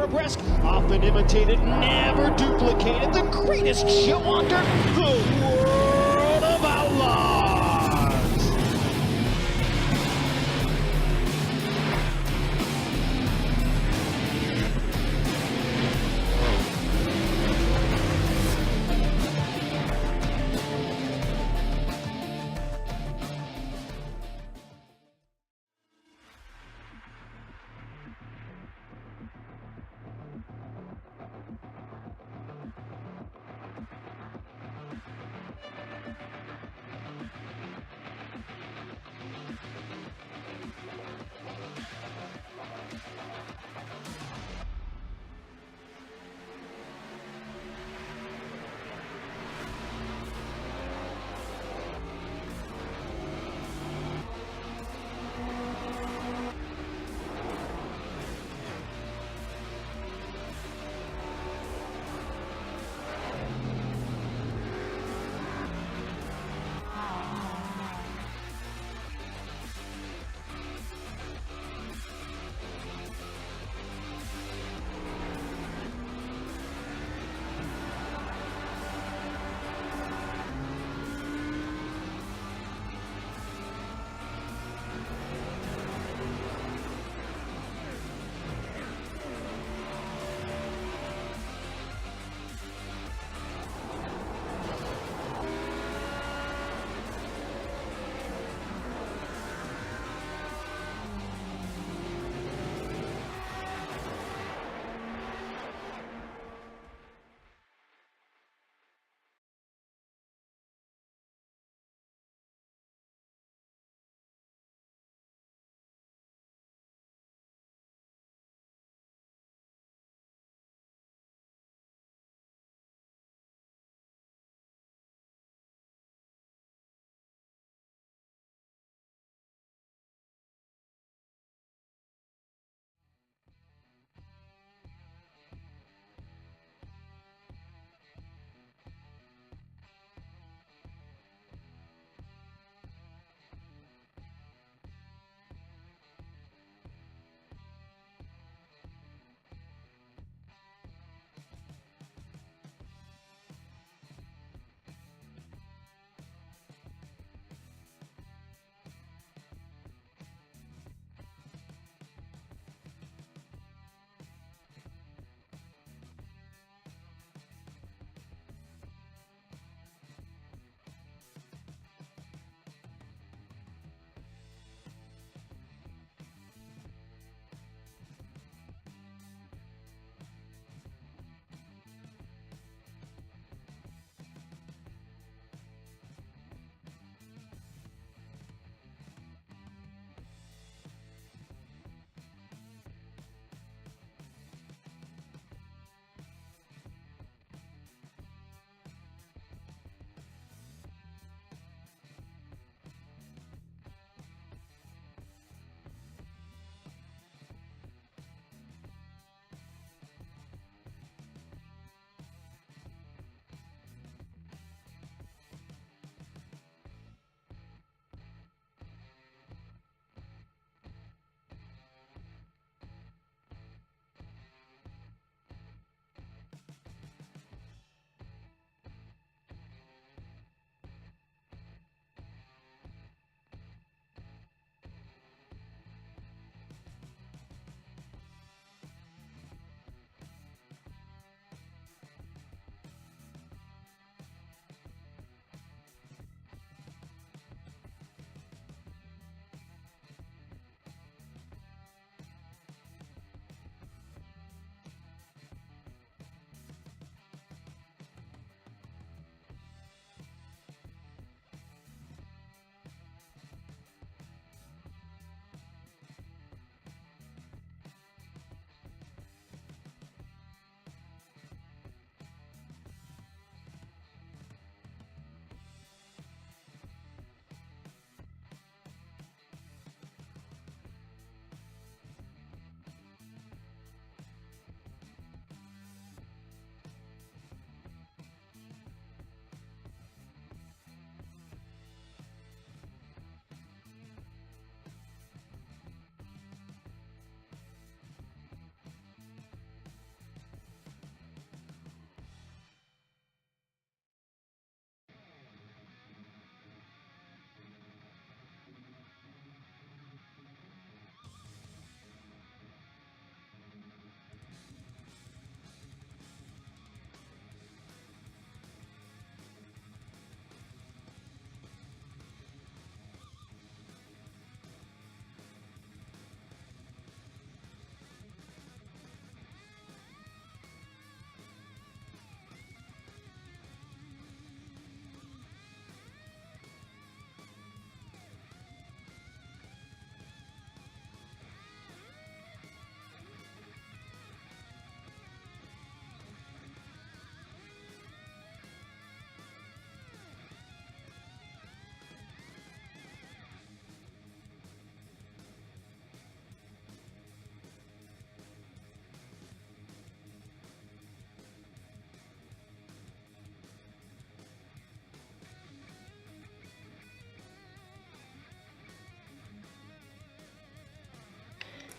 arabesque, often imitated, never duplicated, the greatest show on dirt, the World of Outlaws.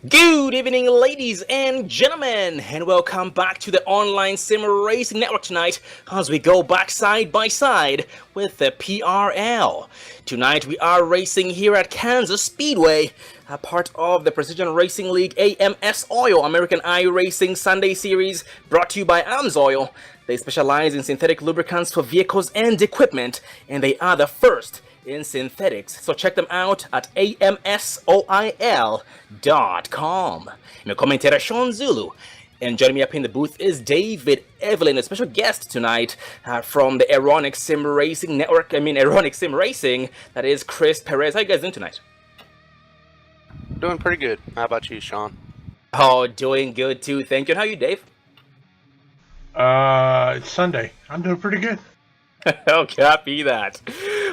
Good evening, ladies and gentlemen, and welcome back to the Online Sim Racing Network tonight as we go back side by side with the PRL. Tonight we are racing here at Kansas Speedway, a part of the Precision Racing League AMS Oil American Iracing Sunday series, brought to you by AMSOIL. They specialize in synthetic lubricants for vehicles and equipment, and they are the first in synthetics, so check them out at amsoil.com. Meu commentator Sean Zulu, and joining me up in the booth is David Evelyn, a special guest tonight from the Ironic Sim Racing Network. Ironic Sim Racing. That is Chris Perez. How you guys doing tonight? Doing pretty good. How about you, Sean? Oh, doing good too. Thank you. And how are you, Dave? It's Sunday. I'm doing pretty good. Oh, copy that.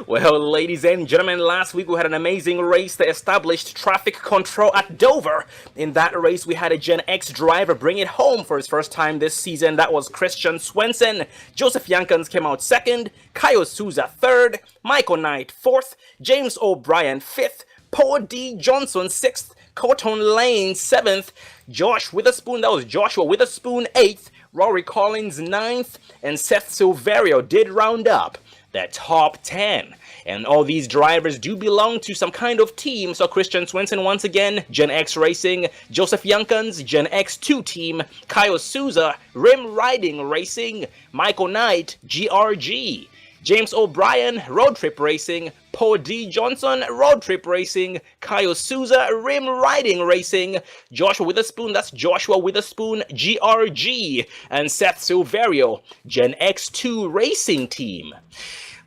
Well, ladies and gentlemen, last week we had an amazing race that established traffic control at Dover. In that race, we had a Gen X driver bring it home for his first time this season. That was Christian Swenson. Joseph Yankins came out second, Kyle Souza third, Michael Knight fourth, James O'Brien fifth, Paul D. Johnson sixth, Colton Lane seventh, Joshua Witherspoon eighth, Rory Collins 9th, and Seth Silverio did round up the top 10. And all these drivers do belong to some kind of team. So Christian Swenson once again, Gen X Racing, Joseph Yankins, Gen X2 team, Kyle Souza, Rim Riding Racing, Michael Knight, GRG, James O'Brien, Road Trip Racing, Paul D. Johnson, Road Trip Racing, Kyle Souza, Rim Riding Racing, Joshua Witherspoon, that's Joshua Witherspoon, GRG, and Seth Silverio, Gen X2 Racing Team.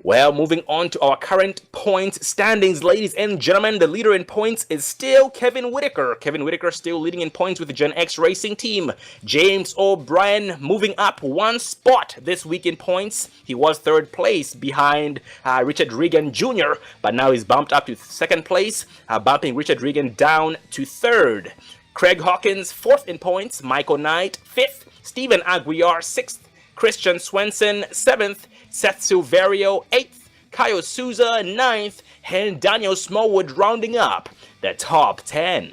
Well, moving on to our current points standings, ladies and gentlemen, the leader in points is still Kevin Whitaker. Kevin Whitaker still leading in points with the Gen X Racing Team. James O'Brien moving up one spot this week in points. He was third place behind Richard Regan Jr., but now he's bumped up to second place, bumping Richard Regan down to third. Craig Hawkins fourth in points, Michael Knight fifth, Stephen Aguiar sixth, Christian Swenson 7th, Seth Silverio 8th, Kyle Souza 9th, and Daniel Smallwood rounding up the top 10.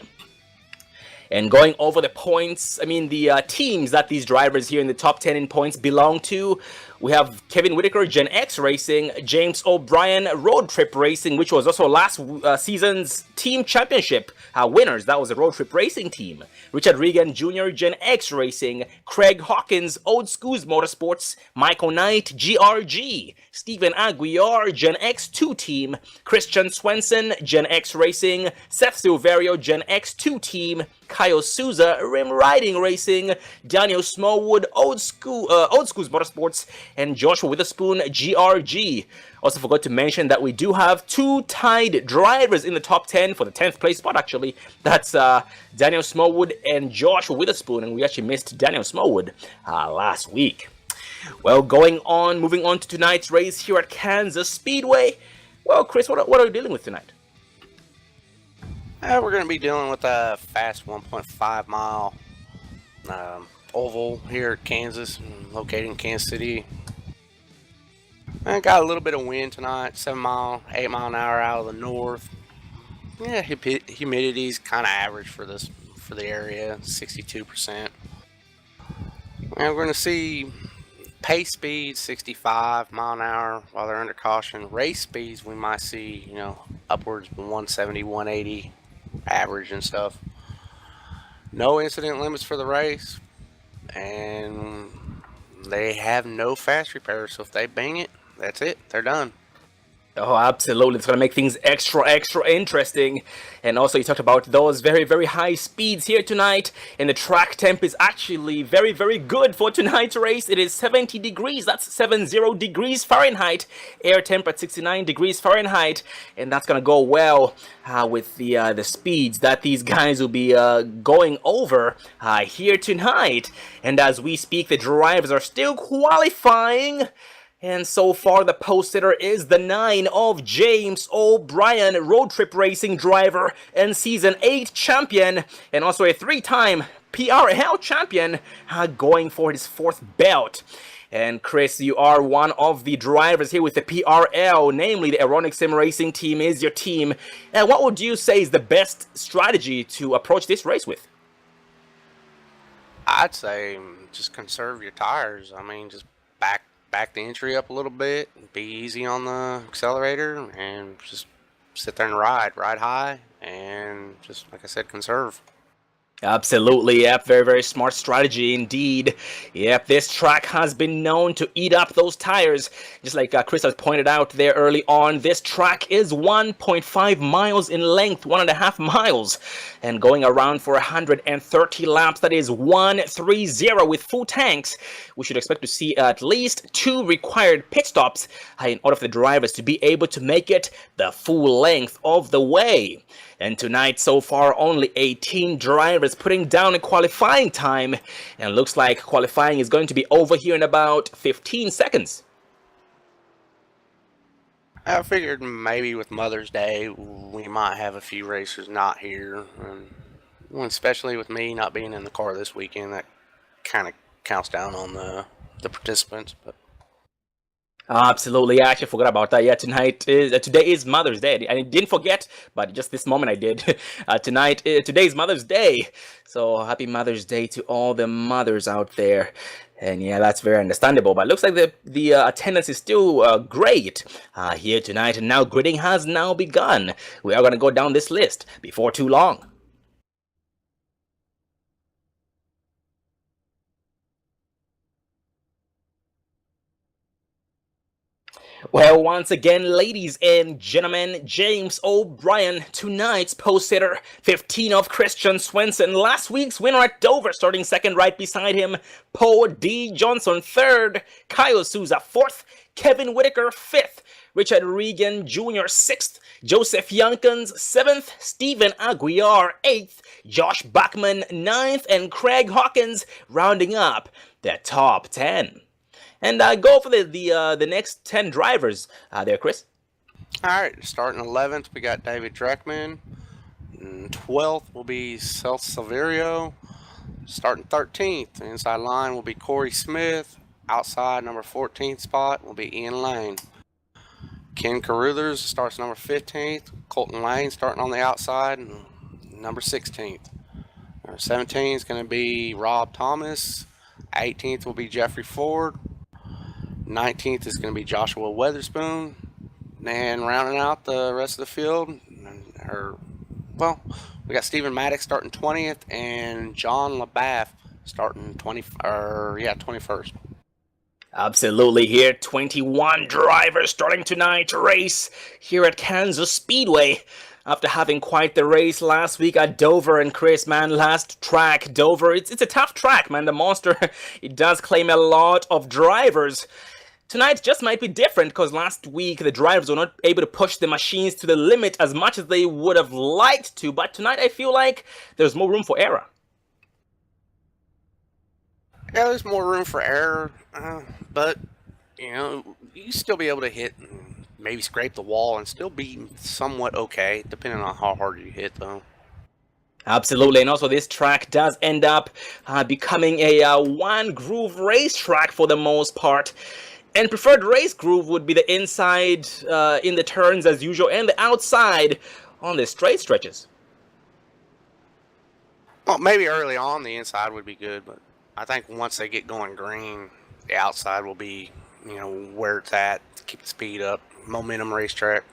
And going over the points, the teams that these drivers here in the top 10 in points belong to, we have Kevin Whitaker, Gen X Racing, James O'Brien, Road Trip Racing, which was also last season's team championship winners. That was a Road Trip Racing team. Richard Regan Jr., Gen X Racing, Craig Hawkins, Old Schools Motorsports, Michael Knight, GRG, Stephen Aguiar, Gen X2 team, Christian Swenson, Gen X Racing, Seth Silverio, Gen X2 team, Kyle Souza, Rim Riding Racing, Daniel Smallwood, Old Schools Motorsports, and Joshua Witherspoon, GRG. Also forgot to mention that we do have two tied drivers in the top 10 for the 10th place spot, actually. That's Daniel Smallwood and Joshua Witherspoon, and we actually missed Daniel Smallwood last week. Well, moving on to tonight's race here at Kansas Speedway. Well, Chris, what are we dealing with tonight? We're going to be dealing with a fast 1.5 mile oval here at Kansas, located in Kansas City. I got a little bit of wind tonight, 8 mile an hour out of the north. Yeah, humidity's kind of average for the area, 62%. And we're going to see pace speed 65 mile an hour while they're under caution. Race speeds we might see, upwards of 170, 180 average and stuff. No incident limits for the race, and they have no fast repairs, so if they bang it, that's it, they're done. Oh, absolutely. It's going to make things extra interesting. And also, you talked about those very, very high speeds here tonight. And the track temp is actually very, very good for tonight's race. It is 70 degrees. That's 70 degrees Fahrenheit. Air temp at 69 degrees Fahrenheit. And that's going to go well with the speeds that these guys will be going over here tonight. And as we speak, the drivers are still qualifying. And so far, the post sitter is the 9 of James O'Brien, road trip racing driver and season 8 champion, and also a 3-time PRL champion, going for his 4th belt. And Chris, you are one of the drivers here with the PRL, namely the Ironic Sim Racing team is your team. And what would you say is the best strategy to approach this race with? I'd say just conserve your tires. I mean, just back the entry up a little bit, be easy on the accelerator, and just sit there and ride high, and just like I said, conserve. Absolutely, yep. Very, very smart strategy indeed. Yep, this track has been known to eat up those tires. Just like Chris has pointed out there early on, this track is 1.5 miles in length, 1.5 miles, and going around for 130 laps. That is 130 with full tanks. We should expect to see at least 2 required pit stops in order for the drivers to be able to make it the full length of the way. And tonight, so far, only 18 drivers putting down a qualifying time. And looks like qualifying is going to be over here in about 15 seconds. I figured maybe with Mother's Day, we might have a few racers not here. And especially with me not being in the car this weekend, that kind of counts down on the participants. But Absolutely, I actually forgot about that. Yeah, today is Mother's Day. I didn't forget, but just this moment I did. Today is Mother's Day, so happy Mother's Day to all the mothers out there. And yeah, that's very understandable. But it looks like the attendance is still great here tonight. And now gridding has now begun. We are going to go down this list before too long. Well, once again, ladies and gentlemen, James O'Brien, tonight's post hitter, 15 of Christian Swenson, last week's winner at Dover, starting second right beside him, Paul D. Johnson, third, Kyle Souza, fourth, Kevin Whitaker, fifth, Richard Regan Jr., sixth, Joseph Youngkins, seventh, Stephen Aguiar, eighth, Josh Bachman, ninth, and Craig Hawkins rounding up the top 10. And go for the next 10 drivers there, Chris. all right, starting 11th, we got David Dreckman. 12th will be Cel Silverio. Starting 13th, the inside line will be Corey Smith. Outside, number 14th spot will be Ian Lane. Ken Carruthers starts number 15th. Colton Lane starting on the outside, number 16th. Number 17 is going to be Rob Thomas. 18th will be Jeffrey Ford. 19th is going to be Joshua Weatherspoon. And rounding out the rest of the field, we got Stephen Maddox starting 20th and John LaBath starting 21st. Absolutely here, 21 drivers starting tonight's race here at Kansas Speedway. After having quite the race last week at Dover, and Chris, man, last track, Dover, it's a tough track, man. The monster, it does claim a lot of drivers. Tonight just might be different because last week the drivers were not able to push the machines to the limit as much as they would have liked to, but tonight I feel like there's more room for error. Yeah, there's more room for error, but, you still be able to hit and maybe scrape the wall and still be somewhat okay, depending on how hard you hit, though. Absolutely, and also this track does end up becoming a one-groove racetrack for the most part. And preferred race groove would be the inside in the turns as usual, and the outside on the straight stretches. Well, maybe early on the inside would be good, but I think once they get going green, the outside will be, where it's at to keep the speed up. Momentum racetrack.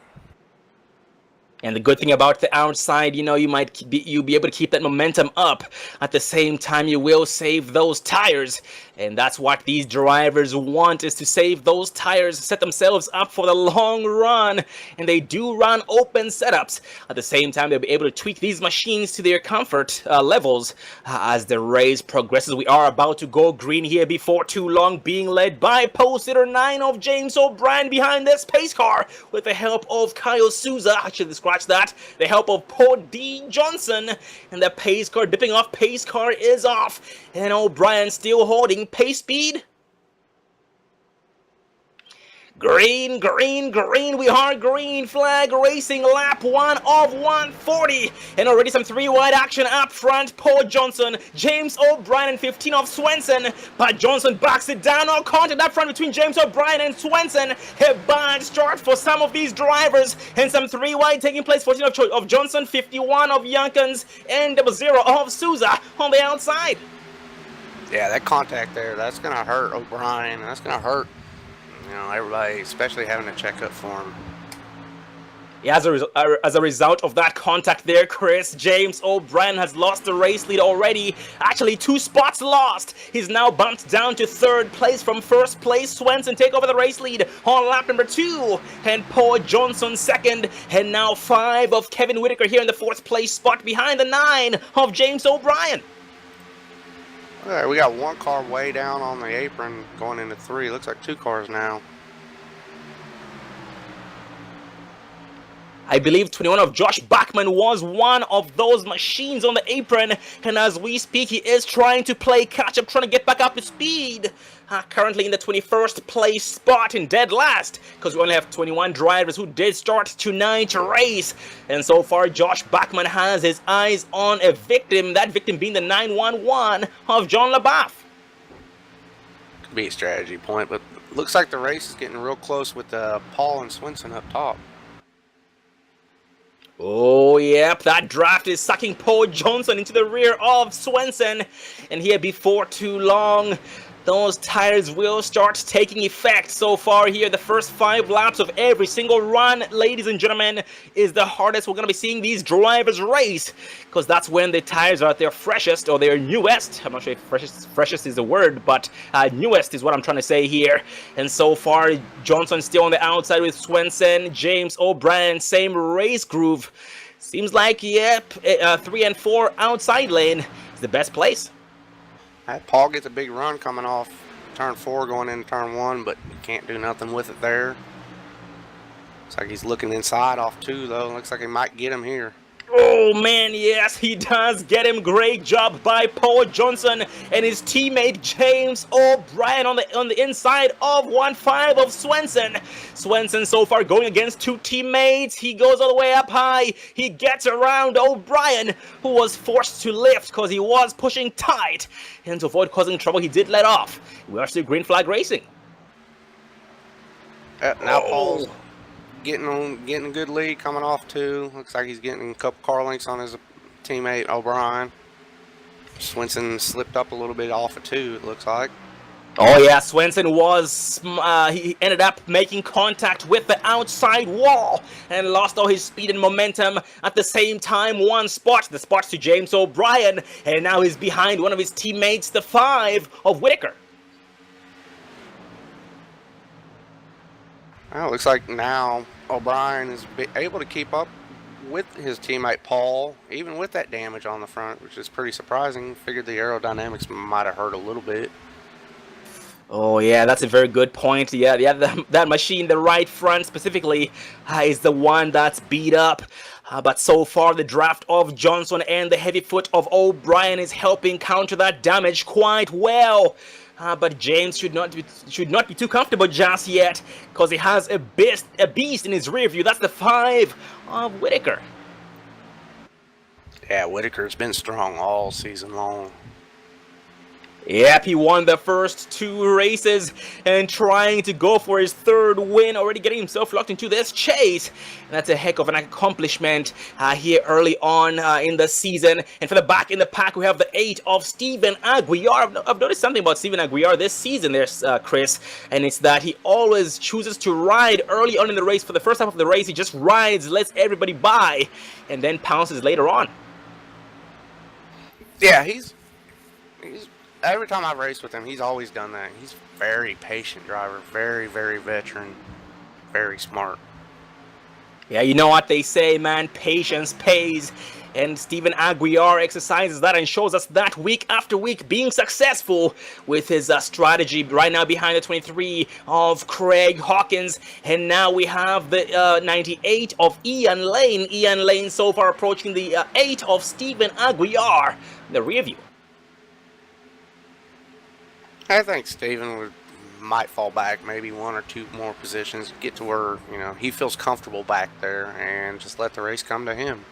And the good thing about the outside, you'll be able to keep that momentum up. At the same time, you will save those tires. And that's what these drivers want, is to save those tires, set themselves up for the long run. And they do run open setups. At the same time, they'll be able to tweak these machines to their comfort levels as the race progresses. We are about to go green here before too long, being led by post hitter 9 of James O'Brien behind this pace car with the help of Kyle Souza. Actually, scratch that. The help of Paul D. Johnson. And the pace car dipping off. Pace car is off. And O'Brien still holding pace speed. Green, green, green, we are green. Flag racing, lap 1 of 140. And already some 3-wide action up front. Paul Johnson, James O'Brien, and 15 of Swenson. But Johnson backs it down. No contact up front between James O'Brien and Swenson. A bad start for some of these drivers. And some 3-wide taking place. 14 of Johnson, 51 of Youngkins, and 0 of Souza on the outside. Yeah, that contact there, that's going to hurt O'Brien. That's going to hurt, everybody, especially having to check up for him. Yeah, as a result of that contact there, Chris, James O'Brien has lost the race lead already. Actually, 2 spots lost. He's now bumped down to 3rd place from 1st place. Swenson take over the race lead on lap number 2. And Paul Johnson 2nd. And now 5 of Kevin Whitaker here in the 4th place spot behind the 9 of James O'Brien. All right, we got 1 car way down on the apron going into 3. Looks like 2 cars now. I believe 21 of Josh Bachman was one of those machines on the apron, and as we speak, he is trying to play catch-up, trying to get back up to speed. Currently in the 21st place spot in dead last, because we only have 21 drivers who did start tonight's race. And so far, Josh Bachman has his eyes on a victim, that victim being the 911 of John LaBeouf. Could be a strategy point, but looks like the race is getting real close with Paul and Swenson up top. Oh, yep, that draft is sucking Paul Johnson into the rear of Swenson. And here before too long, those tires will start taking effect. So far here, the first 5 laps of every single run, ladies and gentlemen, is the hardest we're going to be seeing these drivers race. Because that's when the tires are at their freshest or their newest. I'm not sure if freshest is the word, but newest is what I'm trying to say here. And so far, Johnson still on the outside with Swenson. James O'Brien, same race groove. Seems like, yep, 3 and 4 outside lane is the best place. Paul gets a big run coming off turn 4 going into turn 1, but he can't do nothing with it there. Looks like he's looking inside off 2 though. Looks like he might get him here. Oh man, yes, he does get him. Great job by Paul Johnson and his teammate James O'Brien on the inside of 1-5 of Swenson. Swenson so far going against 2 teammates. He goes all the way up high. He gets around O'Brien, who was forced to lift because he was pushing tight. And to avoid causing trouble, he did let off. We are still green flag racing. Now Paul's getting a good lead coming off 2. Looks like he's getting a couple car lengths on his teammate O'Brien. Swenson slipped up a little bit off of 2, it looks like. Oh yeah, Swenson was, he ended up making contact with the outside wall and lost all his speed and momentum at the same time. 1 spot, the spot to James O'Brien, and now he's behind one of his teammates, the 5 of Whitaker. Well, it looks like now O'Brien is able to keep up with his teammate Paul, even with that damage on the front, which is pretty surprising. Figured the aerodynamics might have hurt a little bit. Oh yeah, that's a very good point. Yeah, that machine, the right front specifically, is the one that's beat up. But so far, the draft of Johnson and the heavy foot of O'Brien is helping counter that damage quite well. But James should not be too comfortable just yet, because he has a beast in his rear view. That's the 5 of Whitaker. Yeah, Whitaker's been strong all season long. Yep, he won the first 2 races and trying to go for his 3rd win, already getting himself locked into this chase. And that's a heck of an accomplishment here early on in the season. And for the back in the pack, we have the 8 of Steven Aguiar. I've noticed something about Steven Aguiar this season there, Chris, and it's that he always chooses to ride early on in the race. For the first half of the race, he just rides, lets everybody by, and then pounces later on. Yeah, he's every time I've raced with him, he's always done that. He's a very patient driver, very, very veteran, very smart. Yeah, you know what they say, man, patience pays. And Steven Aguiar exercises that and shows us that week after week, being successful with his strategy. Right now behind the 23 of Craig Hawkins. And now we have the 98 of Ian Lane. Ian Lane so far approaching the 8 of Steven Aguiar. The rear view. I think Steven might fall back maybe 1 or 2 more positions, get to where, he feels comfortable back there, and just let the race come to him.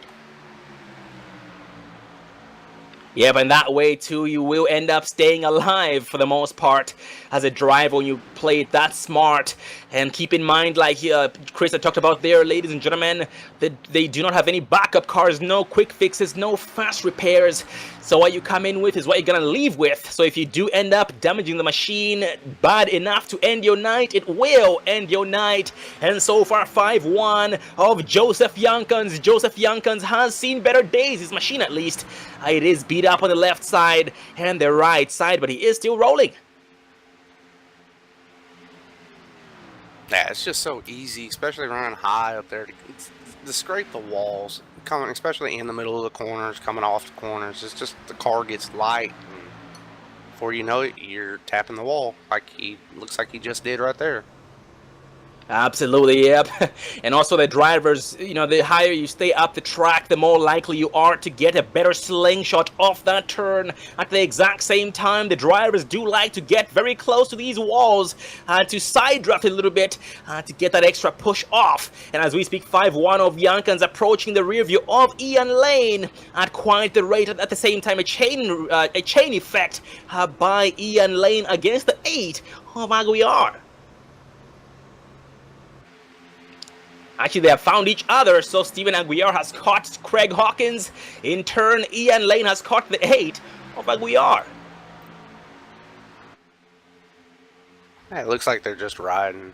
Yeah, but in that way too, you will end up staying alive for the most part as a driver when you play it that smart. And keep in mind, like Chris had talked about there, ladies and gentlemen, that they do not have any backup cars, no quick fixes, no fast repairs. So what you come in with is what you're gonna leave with. So if you do end up damaging the machine bad enough to end your night, it will end your night. And so far, 5-1 of Joseph Yankans. Joseph Yankans has seen better days, his machine at least. It is beat up on the left side and the right side, but he is still rolling. Yeah, it's just so easy, especially running high up there, to scrape the walls, coming, especially in the middle of the corners, coming off the corners. It's just the car gets light, and before you know it, you're tapping the wall like looks like he just did right there. Absolutely, yep. And also the drivers, the higher you stay up the track, the more likely you are to get a better slingshot off that turn. At the exact same time, the drivers do like to get very close to these walls to side draft a little bit to get that extra push off. And as we speak, 5-1 of Yankans approaching the rear view of Ian Lane at quite the rate. At the same time, a chain effect by Ian Lane against the 8 of Aguiar. Actually, they have found each other, so Steven Aguiar has caught Craig Hawkins. In turn, Ian Lane has caught the 8 of Aguiar. Yeah, it looks like they're just riding.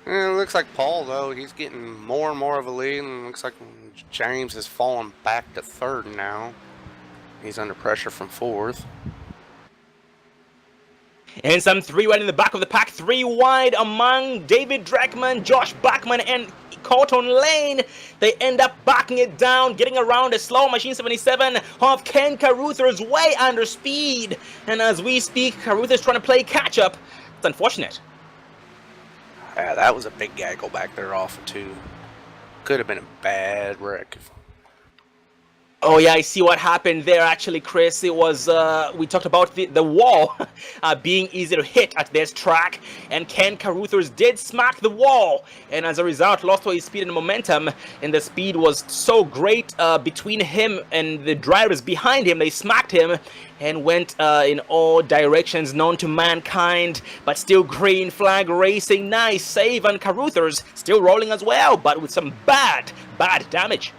And it looks like Paul, though, he's getting more and more of a lead, and it looks like James has fallen back to 3rd now. He's under pressure from 4th. And some 3 wide in the back of the pack, 3 wide among David Dreckman, Josh Bachman, and Colton Lane. They end up backing it down, getting around a slow Machine 77 of Ken Carruthers way under speed. And as we speak, Carruthers trying to play catch up. It's unfortunate. Yeah, that was a big gaggle back there off of 2. Could have been a bad wreck. Oh yeah, I see what happened there actually, Chris. It was, we talked about the wall being easy to hit at this track, and Ken Carruthers did smack the wall, and as a result lost all his speed and momentum, and the speed was so great between him and the drivers behind him. They smacked him and went in all directions known to mankind, but still green flag racing. Nice save on Carruthers, still rolling as well, but with some bad damage.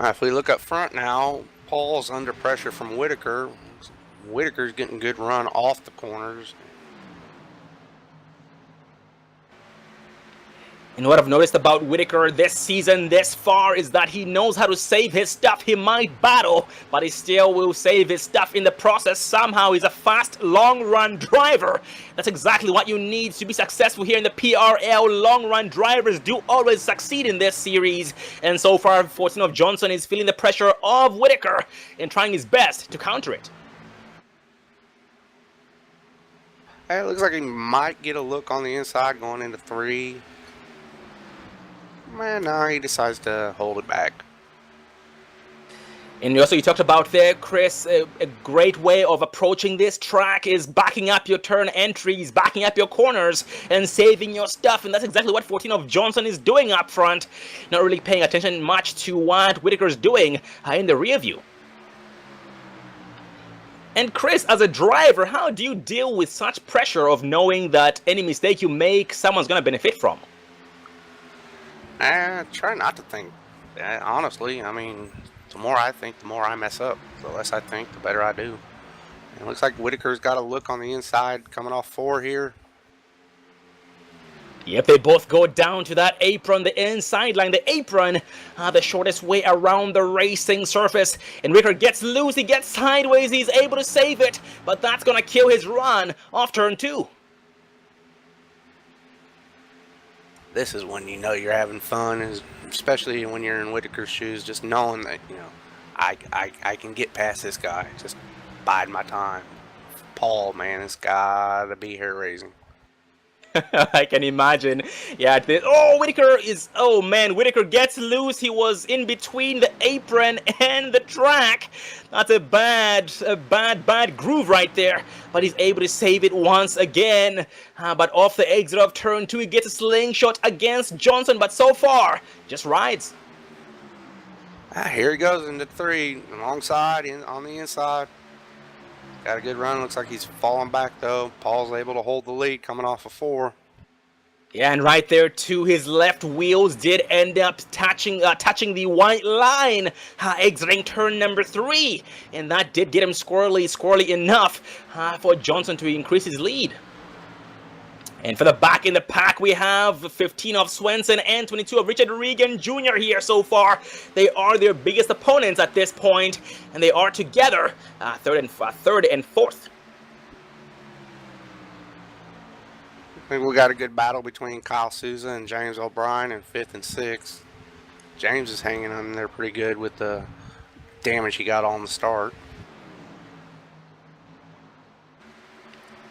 If we look up front now, Paul's under pressure from Whitaker. Whitaker's getting good run off the corners. And what I've noticed about Whitaker this season, this far, is that he knows how to save his stuff. He might battle, but he still will save his stuff in the process. Somehow he's a fast, long-run driver. That's exactly what you need to be successful here in the PRL. Long-run drivers do always succeed in this series. And so far, 14 of Johnson is feeling the pressure of Whitaker and trying his best to counter it. It looks like he might get a look on the inside going into 3. Man, no, he decides to hold it back. And also you talked about there, Chris, a great way of approaching this track is backing up your turn entries, backing up your corners, and saving your stuff. And that's exactly what 14 of Johnson is doing up front. Not really paying attention much to what Whitaker's doing in the rear view. And Chris, as a driver, how do you deal with such pressure of knowing that any mistake you make, someone's going to benefit from? I try not to think. Honestly, I mean, the more I think, the more I mess up. The less I think, the better I do. And it looks like Whitaker's got a look on the inside coming off 4 here. Yep, they both go down to that apron, the inside line, the apron, the shortest way around the racing surface. And Whitaker gets loose, he gets sideways, he's able to save it, but that's going to kill his run off turn 2. This is when you know you're having fun, especially when you're in Whitaker's shoes, just knowing that, I can get past this guy, just biding my time. Paul, man, it's gotta be hair raising. I can imagine. Yeah, Whitaker Whitaker gets loose. He was in between the apron and the track. That's a bad groove right there. But he's able to save it once again. But off the exit of turn 2, he gets a slingshot against Johnson. But so far, just rides. Here he goes into 3, alongside, on the inside. Got a good run. Looks like he's falling back though. Paul's able to hold the lead coming off of 4. Yeah, and right there too, his left wheels did end up touching the white line, exiting turn number 3, and that did get him squirrely enough for Johnson to increase his lead. And for the back in the pack, we have 15 of Swenson and 22 of Richard Regan Jr. here so far. They are their biggest opponents at this point, and they are together third and fourth. I think we got a good battle between Kyle Souza and James O'Brien in 5th and 6th. James is hanging on there pretty good with the damage he got on the start.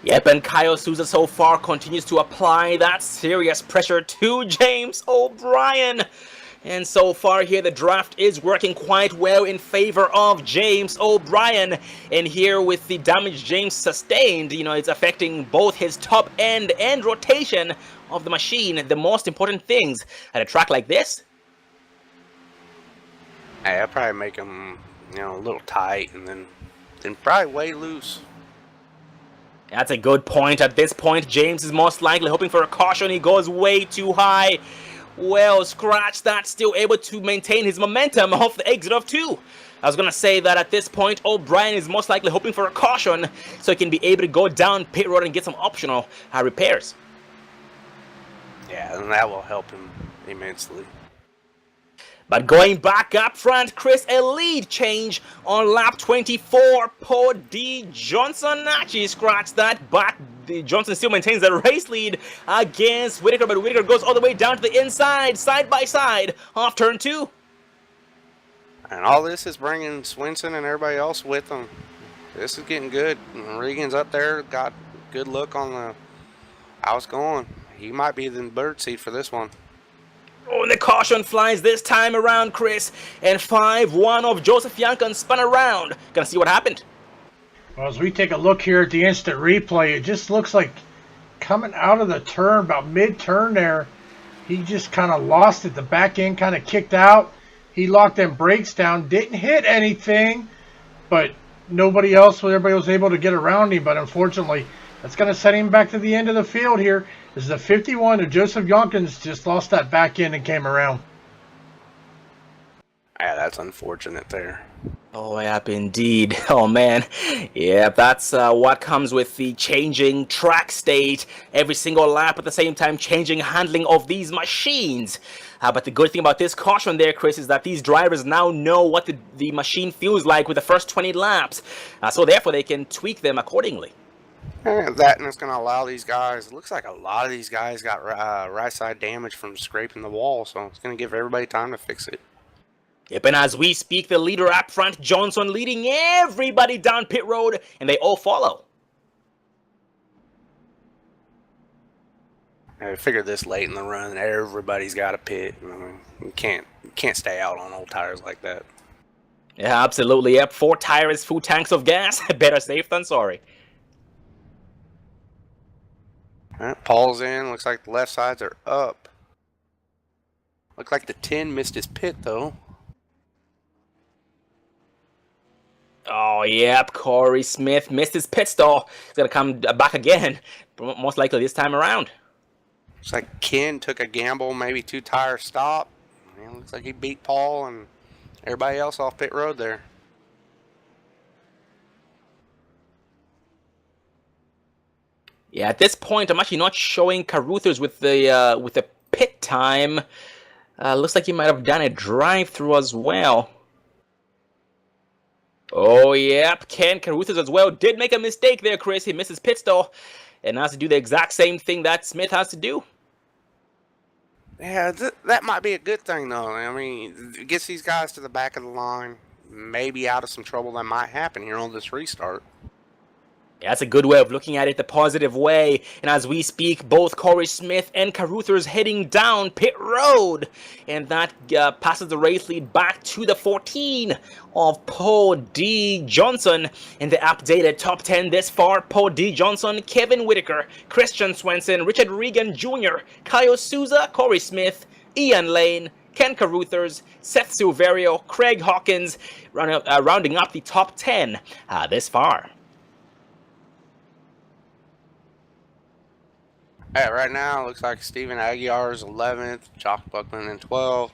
Yep, and Kyle Souza so far continues to apply that serious pressure to James O'Brien. And so far here, the draft is working quite well in favor of James O'Brien. And here with the damage James sustained, it's affecting both his top end and rotation of the machine. The most important things at a track like this. Hey, I'll probably make him, a little tight and then probably way loose. That's a good point. At this point, James is most likely hoping for a caution. He goes way too high. Well, scratch that, still able to maintain his momentum off the exit of 2. I was going to say that at this point, O'Brien is most likely hoping for a caution so he can be able to go down pit road and get some optional repairs. Yeah, and that will help him immensely. But going back up front, Chris, a lead change on lap 24. Poor D. Johnson actually scratched that back. Johnson still maintains the race lead against Whitaker, but Whitaker goes all the way down to the inside, side by side, off turn 2. And all this is bringing Swenson and everybody else with them. This is getting good. Regan's up there, got good look on how it's going. He might be the bird seat for this one. Oh, and the caution flies this time around, Chris. And 5-1 of Joseph Yankin spun around. Gonna see what happened. Well, as we take a look here at the instant replay, it just looks like coming out of the turn, about mid-turn there, he just kind of lost it. The back end kind of kicked out. He locked them brakes down, didn't hit anything, but everybody was able to get around him. But unfortunately, that's going to set him back to the end of the field here. This is the 51 of Joseph Yonkins just lost that back end and came around. Yeah, that's unfortunate there. Oh, yep, indeed. Oh, man. Yeah, that's what comes with the changing track state. Every single lap at the same time, changing handling of these machines. But the good thing about this caution there, Chris, is that these drivers now know what the machine feels like with the first 20 laps. So therefore, they can tweak them accordingly. And it's going to allow these guys, it looks like a lot of these guys got right side damage from scraping the wall. So it's going to give everybody time to fix it. Yep, and as we speak, the leader up front, Johnson, leading everybody down pit road, and they all follow. I figured this late in the run, everybody's got a pit. You can't stay out on old tires like that. Yeah, absolutely. Yep, 4 tires, full tanks of gas. Better safe than sorry. All right, Paul's in. Looks like the left sides are up. Looked like the 10 missed his pit, though. Oh, yep, Corey Smith missed his pit stall. He's going to come back again, most likely this time around. Looks like Ken took a gamble, maybe 2-tire stop. Looks like he beat Paul and everybody else off pit road there. Yeah, at this point, I'm actually not showing Caruthers with the pit time. Looks like he might have done a drive-through as well. Oh, yep, Ken Caruthers as well did make a mistake there, Chris. He misses pit stall and has to do the exact same thing that Smith has to do. Yeah, that might be a good thing, though. I mean, it gets these guys to the back of the line, maybe out of some trouble that might happen here on this restart. Yeah, that's a good way of looking at it, the positive way. And as we speak, both Corey Smith and Caruthers heading down pit road. And that passes the race lead back to the 14 of Paul D. Johnson. In the updated top 10 this far, Paul D. Johnson, Kevin Whitaker, Christian Swenson, Richard Regan Jr., Kyle Souza, Corey Smith, Ian Lane, Ken Caruthers, Seth Silverio, Craig Hawkins, rounding up the top 10 this far. Right now, it looks like Stephen Aguiar is 11th, Jock Buckman in 12th.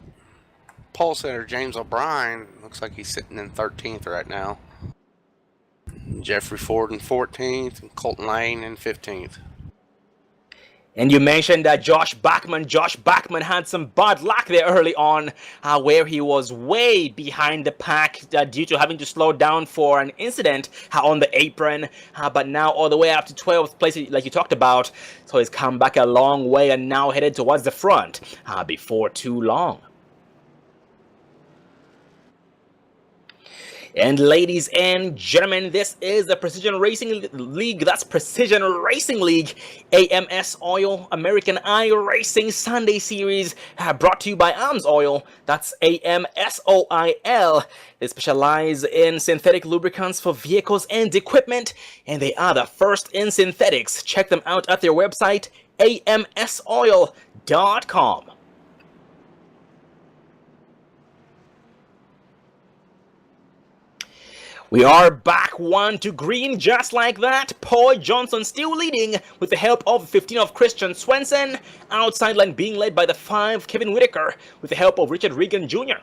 Pole setter James O'Brien looks like he's sitting in 13th right now. Jeffrey Ford in 14th, and Colton Lane in 15th. And you mentioned Josh Bachman. Josh Bachman had some bad luck there early on, where he was way behind the pack due to having to slow down for an incident on the apron. But now all the way up to 12th place, like you talked about. So he's come back a long way and now headed towards the front before too long. And ladies and gentlemen, this is the Precision Racing League. That's Precision Racing League AMS Oil American Iracing Sunday Series, brought to you by AMS Oil. That's AMSOIL. They specialize in synthetic lubricants for vehicles and equipment, and they are the first in synthetics. Check them out at their website, amsoil.com. We are back 1 to green, just like that. Paul Johnson still leading with the help of 15 of Christian Swenson. Outside line being led by the 5 Kevin Whitaker with the help of Richard Regan Jr.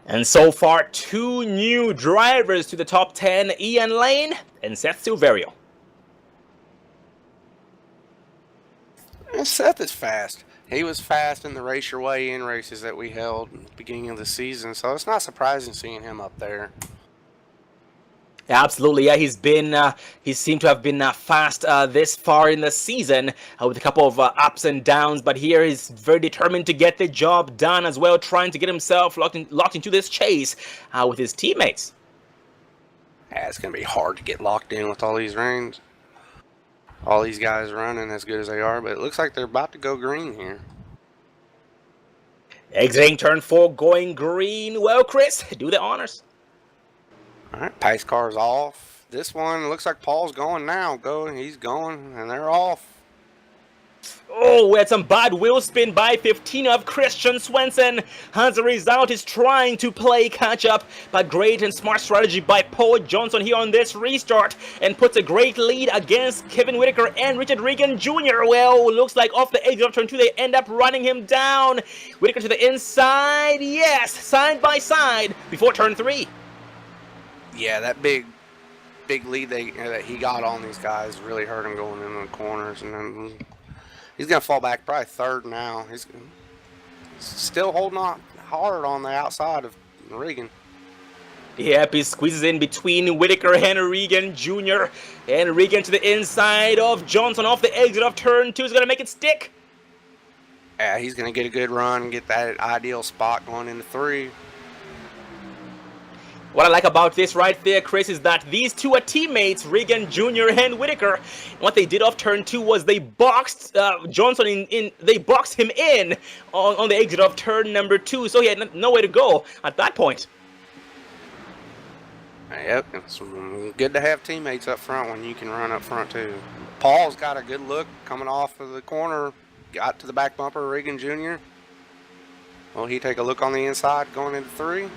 And so far, 2 new drivers to the top 10, Ian Lane and Seth Silverio. Seth is fast. He was fast in the Race Your Way In races that we held at the beginning of the season, so it's not surprising seeing him up there. Absolutely, yeah. He seemed to have been fast this far in the season with a couple of ups and downs, but here he's very determined to get the job done as well, trying to get himself locked into this chase with his teammates. Yeah, it's going to be hard to get locked in with all these rains. All these guys running as good as they are, but it looks like they're about to go green here. Exiting turn 4, going green. Well, Chris, do the honors. All right, pace car's off. This one looks like Paul's going now. He's going, and they're off. Oh, we had some bad wheel spin by 15 of Christian Swenson. As a result, he's trying to play catch up, but great and smart strategy by Paul Johnson here on this restart, and puts a great lead against Kevin Whitaker and Richard Regan Jr. Well, looks like off the exit of turn 2, they end up running him down. Whitaker to the inside, yes, side by side before turn 3. Yeah, that big lead that he got on these guys really hurt him going in the corners, and then he's going to fall back probably third now. He's still holding on hard on the outside of Regan. Yep, he squeezes in between Whitaker and Regan Jr. And Regan to the inside of Johnson off the exit of turn 2 is going to make it stick. Yeah, he's going to get a good run, get that ideal spot going into 3. What I like about this right there, Chris, is that these two are teammates, Regan Jr. and Whitaker. What they did off turn 2 was they boxed Johnson they boxed him in on the exit of turn number 2, so he had nowhere to go at that point. Yep, it's good to have teammates up front when you can run up front too. Paul's got a good look coming off of the corner, got to the back bumper, Regan Jr. Will he take a look on the inside going into 3?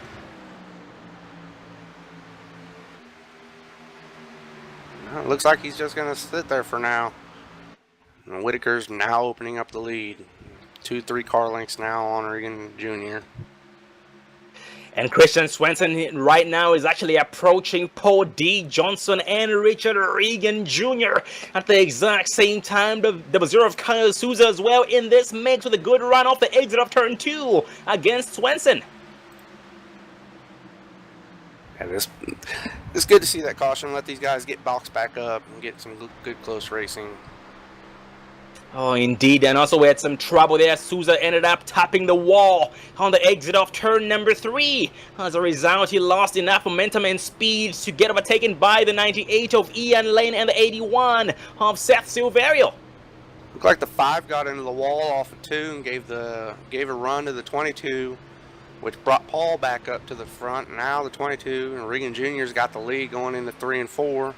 It looks like he's just going to sit there for now. And Whitaker's now opening up the lead. 2-3 car lengths now on Regan Jr. And Christian Swenson right now is actually approaching Paul D. Johnson and Richard Regan Jr. at the exact same time. The zero of Kyle Souza as well in this mix with a good run off the exit of turn 2 against Swenson. And it's good to see that caution. Let these guys get boxed back up and get some good close racing. Oh, indeed. And also we had some trouble there. Souza ended up tapping the wall on the exit of turn number 3. As a result, he lost enough momentum and speed to get overtaken by the 98 of Ian Lane and the 81 of Seth Silverio. Looked like the 5 got into the wall off of 2 and gave a run to the 22. Which brought Paul back up to the front. Now the 22 and Regan Jr.'s got the lead going into 3 and 4.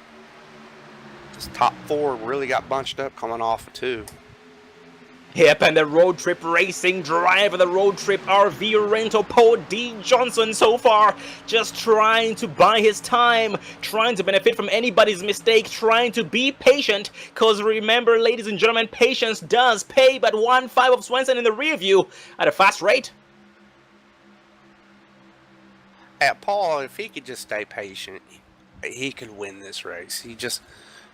This top 4 really got bunched up coming off of 2. Yep, and the road trip racing driver, the road trip RV rental, Paul D. Johnson so far just trying to buy his time, trying to benefit from anybody's mistake, trying to be patient, because remember, ladies and gentlemen, patience does pay, but 1-5 of Swenson in the rear view at a fast rate. At Paul, if he could just stay patient, he could win this race. He just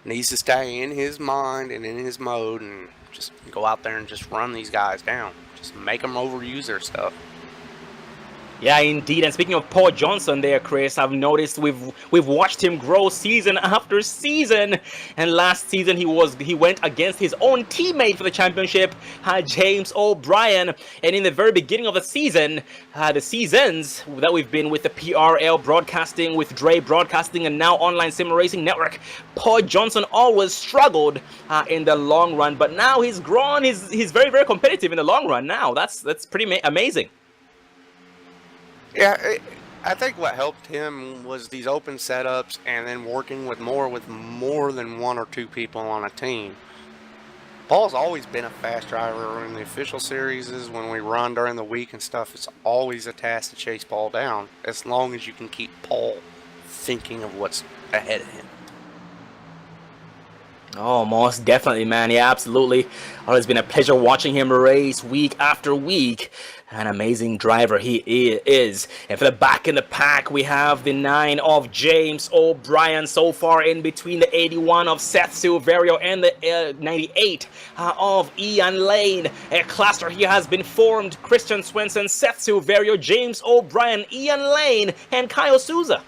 needs to stay in his mind and in his mode and just go out there and just run these guys down. Just make them overuse their stuff. Yeah, indeed. And speaking of Paul Johnson there, Chris, I've noticed we've watched him grow season after season. And last season he went against his own teammate for the championship, James O'Brien. And in the very beginning of the season, the seasons that we've been with the PRL Broadcasting, with Dre Broadcasting, and now Online Sim Racing Network, Paul Johnson always struggled in the long run. But now he's grown. He's very, very competitive in the long run now. That's pretty amazing. Yeah, I think what helped him was these open setups and then working with more than 1 or 2 people on a team. Paul's always been a fast driver in the official series. When we run during the week and stuff, it's always a task to chase Paul down, as long as you can keep Paul thinking of what's ahead of him. Oh, most definitely, man. Yeah, absolutely. Always been a pleasure watching him race week after week. An amazing driver he is. And for the back in the pack, we have the 9 of James O'Brien so far, in between the 81 of Seth Silverio and the 98 of Ian Lane. A cluster here has been formed: Christian Swenson, Seth Silverio, James O'Brien, Ian Lane, and Kyle Souza.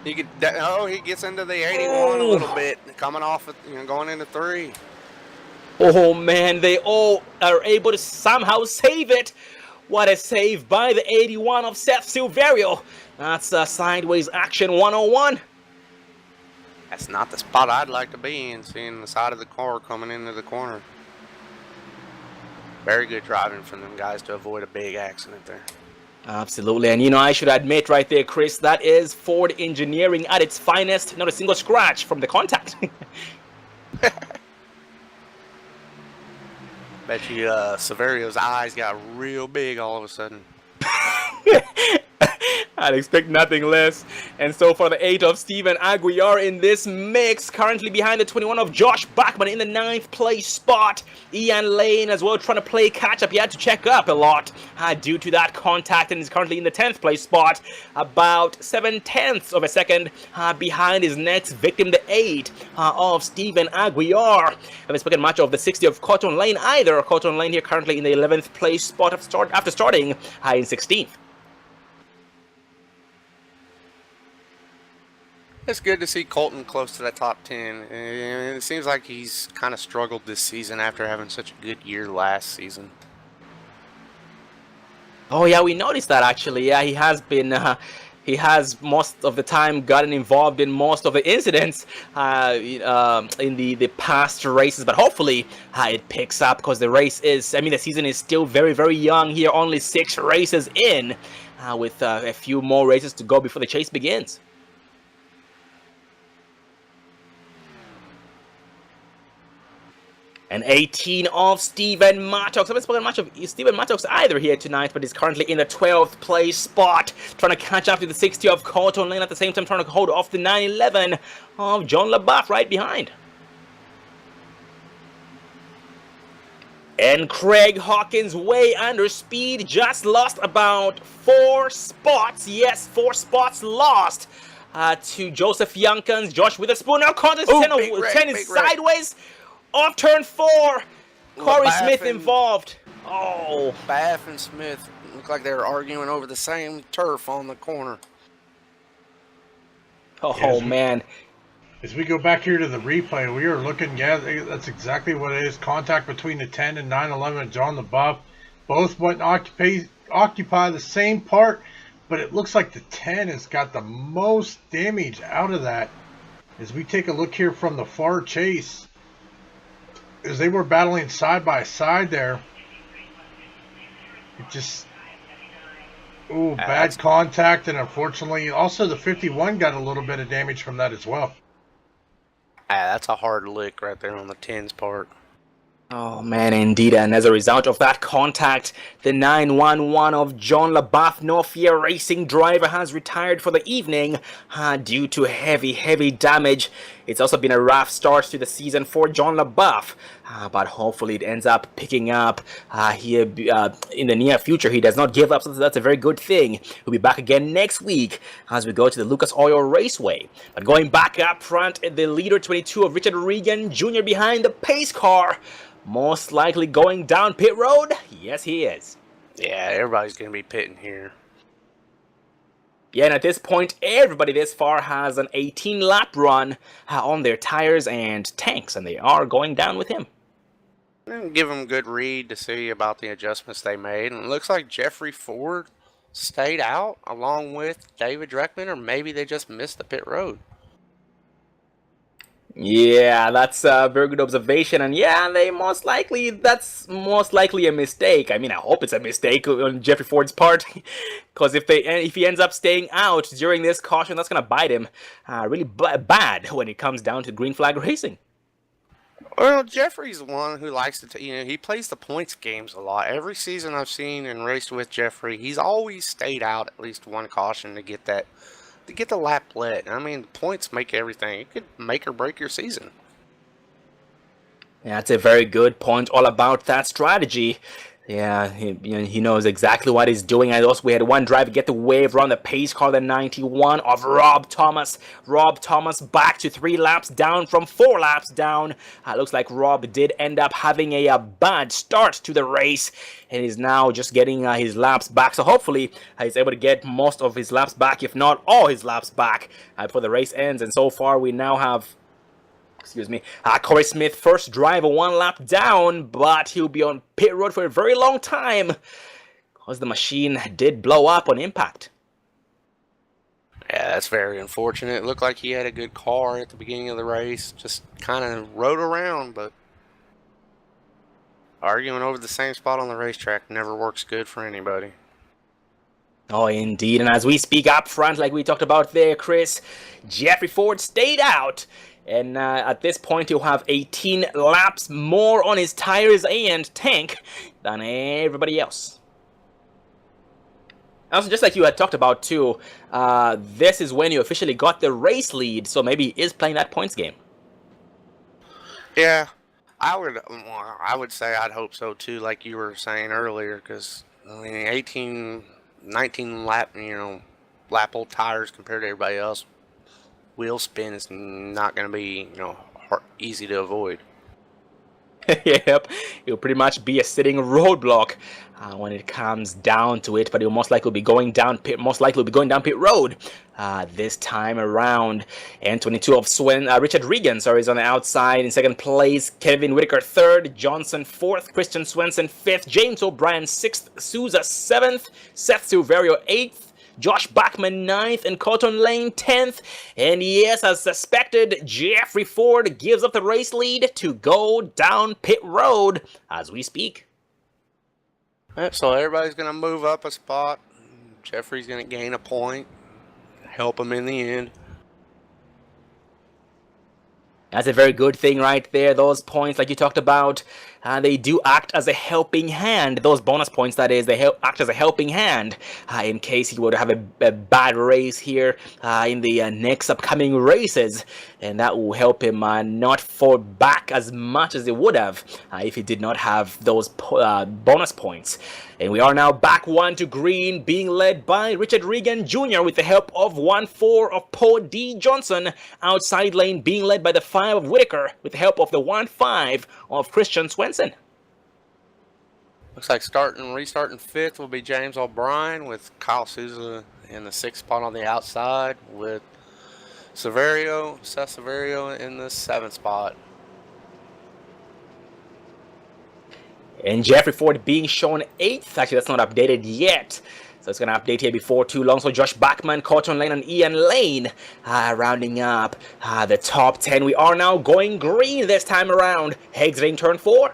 He gets into the 81 a little bit, coming off of, going into 3. Oh man, they all are able to somehow save it. What a save by the 81 of Seth Silverio. That's sideways action 101. That's not the spot I'd like to be in, seeing the side of the car coming into the corner. Very good driving from them guys to avoid a big accident there. Absolutely, and I should admit right there, Chris, that is Ford engineering at its finest. Not a single scratch from the contact. Bet you Severio's eyes got real big all of a sudden. I'd expect nothing less. And so far, the 8 of Steven Aguiar in this mix, currently behind the 21 of Josh Bachman in the 9th place spot. Ian Lane as well, trying to play catch up. He had to check up a lot due to that contact, and is currently in the 10th place spot, about 7/10 of a second behind his next victim, the 8 of Steven Aguiar. I haven't spoken much of the 60 of Cotton Lane either. Cotton Lane here currently in the 11th place spot after starting in 16th. It's good to see Colton close to that top 10. It seems like he's kind of struggled this season after having such a good year last season. Oh yeah, we noticed that actually. Yeah, he has been. He has most of the time gotten involved in most of the incidents in the past races, but hopefully it picks up, because the race is. The season is still very, very young here. Only 6 races in, with a few more races to go before the chase begins. And 18 of Steven Mattox. I haven't spoken much of Steven Mattox either here tonight, but he's currently in the 12th place spot, trying to catch up to the 60 of Colton Lane, at the same time trying to hold off the 911 of John LaBeouf right behind. And Craig Hawkins way under speed, just lost about 4 spots. Yes, 4 spots lost to Joseph Youngkins, Josh Witherspoon. Now contest 10 is sideways. Off turn 4, Corey Smith involved. Oh. Baff and Smith look like they were arguing over the same turf on the corner. Oh, man. As we go back here to the replay, we are looking, yeah, that's exactly what it is. Contact between the 10 and 911 John LaBeouf. Both went and occupy the same part, but it looks like the 10 has got the most damage out of that. As we take a look here from the far chase, as they were battling side by side there, Ooh, bad contact, and unfortunately, also the 51 got a little bit of damage from that as well. That's a hard lick right there on the 10's part. Oh man, indeed, and as a result of that contact, the 911 of John LaBeouf Northfield Racing driver has retired for the evening due to heavy damage. It's also been a rough start to the season for John LaBeouf, but hopefully it ends up picking up here in the near future. He does not give up, so that's a very good thing. We'll be back again next week as we go to the Lucas Oil Raceway. But going back up front, the leader 22 of Richard Regan Jr. behind the pace car. Most likely going down pit road? Yes, he is. Yeah, everybody's going to be pitting here. Yeah, and at this point, everybody this far has an 18-lap run on their tires and tanks, and they are going down with him. Give them a good read to see about the adjustments they made. And it looks like Jeffrey Ford stayed out along with David Dreckman, or maybe they just missed the pit road. Yeah, that's a very good observation, and yeah, that's most likely a mistake. I mean, I hope it's a mistake on Jeffrey Ford's part, because if he ends up staying out during this caution, that's gonna bite him really bad when it comes down to green flag racing. Well, Jeffrey's the one who likes to, he plays the points games a lot. Every season I've seen and raced with Jeffrey, he's always stayed out at least one caution to get the lap lit. I mean, points make everything. It could make or break your season. Yeah, that's a very good point all about that strategy. Yeah, he knows exactly what he's doing. And also, we had one driver get the wave around the pace car, the 91 of Rob Thomas. Rob Thomas back to 3 laps down from 4 laps down. Looks like Rob did end up having a bad start to the race, and is now just getting his laps back. So hopefully, he's able to get most of his laps back, if not all his laps back, before the race ends. And so far, we now have... Corey Smith, first driver, 1 lap down, but he'll be on pit road for a very long time because the machine did blow up on impact. Yeah, that's very unfortunate. It looked like he had a good car at the beginning of the race, just kind of rode around, but arguing over the same spot on the racetrack never works good for anybody. Oh, indeed, and as we speak up front, like we talked about there, Chris, Jeffrey Ford stayed out. And at this point, he'll have 18 laps more on his tires and tank than everybody else. Also, just like you had talked about too, this is when you officially got the race lead, so maybe he is playing that points game. Yeah, I would say I'd hope so too, like you were saying earlier, because I mean, 19 lap, lap old tires compared to everybody else. Wheel spin is not going to be, easy to avoid. Yep, it'll pretty much be a sitting roadblock when it comes down to it, but he'll most likely be going down pit road this time around. And 22 of Richard Regan, is on the outside in second place. Kevin Whitaker third, Johnson fourth, Christian Swenson fifth, James O'Brien sixth, Souza seventh, Seth Silverio eighth, Josh Bachman 9th, and Cotton Lane 10th. And yes, as suspected, Jeffrey Ford gives up the race lead to go down pit road as we speak. Yep, so everybody's going to move up a spot. Jeffrey's going to gain a point, help him in the end. That's a very good thing right there. Those points, like you talked about, they do act as a helping hand. Those bonus points, that is, they act as a helping hand in case he were to have a bad race here in the next upcoming races. And that will help him not fall back as much as he would have if he did not have those bonus points. And we are now back 1 to green, being led by Richard Regan Jr. with the help of 1-4 of Paul D. Johnson. Outside lane being led by the 5 of Whitaker with the help of the 1-5 of Christian Swenson. Looks like restarting 5th will be James O'Brien, with Kyle Souza in the 6th spot on the outside, with Seth Severio in the 7th spot. And Jeffrey Ford being shown 8th. Actually, that's not updated yet. So it's going to update here before too long. So Josh Bachman, Cotton Lane, and Ian Lane rounding up the top 10. We are now going green this time around. Exiting turn 4.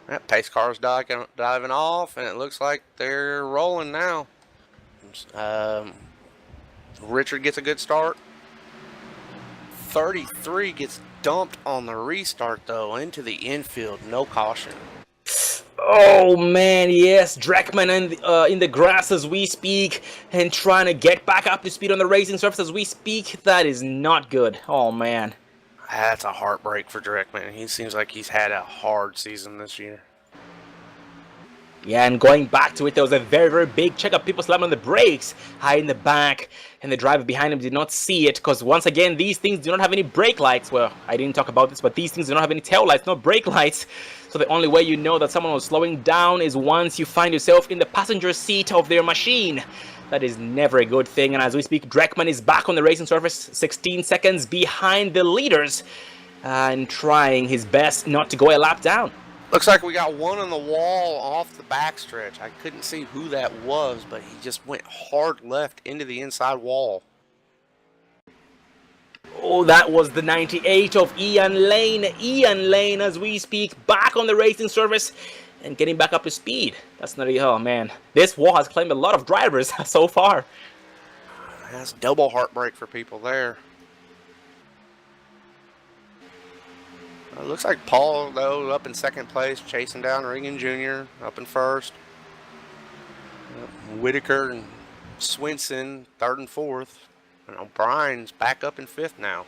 That pace car's diving off, and it looks like they're rolling now. Richard gets a good start. 33 gets dumped on the restart, though, into the infield. No caution. Oh man, yes, Dreckman in the grass as we speak, and trying to get back up to speed on the racing surface as we speak. That is not good. Oh man. That's a heartbreak for Dreckman. He seems like he's had a hard season this year. Yeah, and going back to it, there was a very, very big checkup. People slamming on the brakes high in the back, and the driver behind him did not see it, because once again, these things do not have any brake lights. Well, I didn't talk about this, but these things do not have any tail lights, no brake lights. So the only way you know that someone was slowing down is once you find yourself in the passenger seat of their machine. That is never a good thing, and as we speak, Dreckman is back on the racing surface, 16 seconds behind the leaders, and trying his best not to go a lap down. Looks like we got one on the wall off the backstretch. I couldn't see who that was, but he just went hard left into the inside wall. Oh, that was the 98 of Ian Lane. Ian Lane, as we speak, back on the racing surface and getting back up to speed. That's not a... Oh, man. This wall has claimed a lot of drivers so far. That's double heartbreak for people there. It looks like Paul, though, up in second place, chasing down Regan Jr., up in first. Whitaker and Swinson, third and fourth. And O'Brien's back up in fifth now.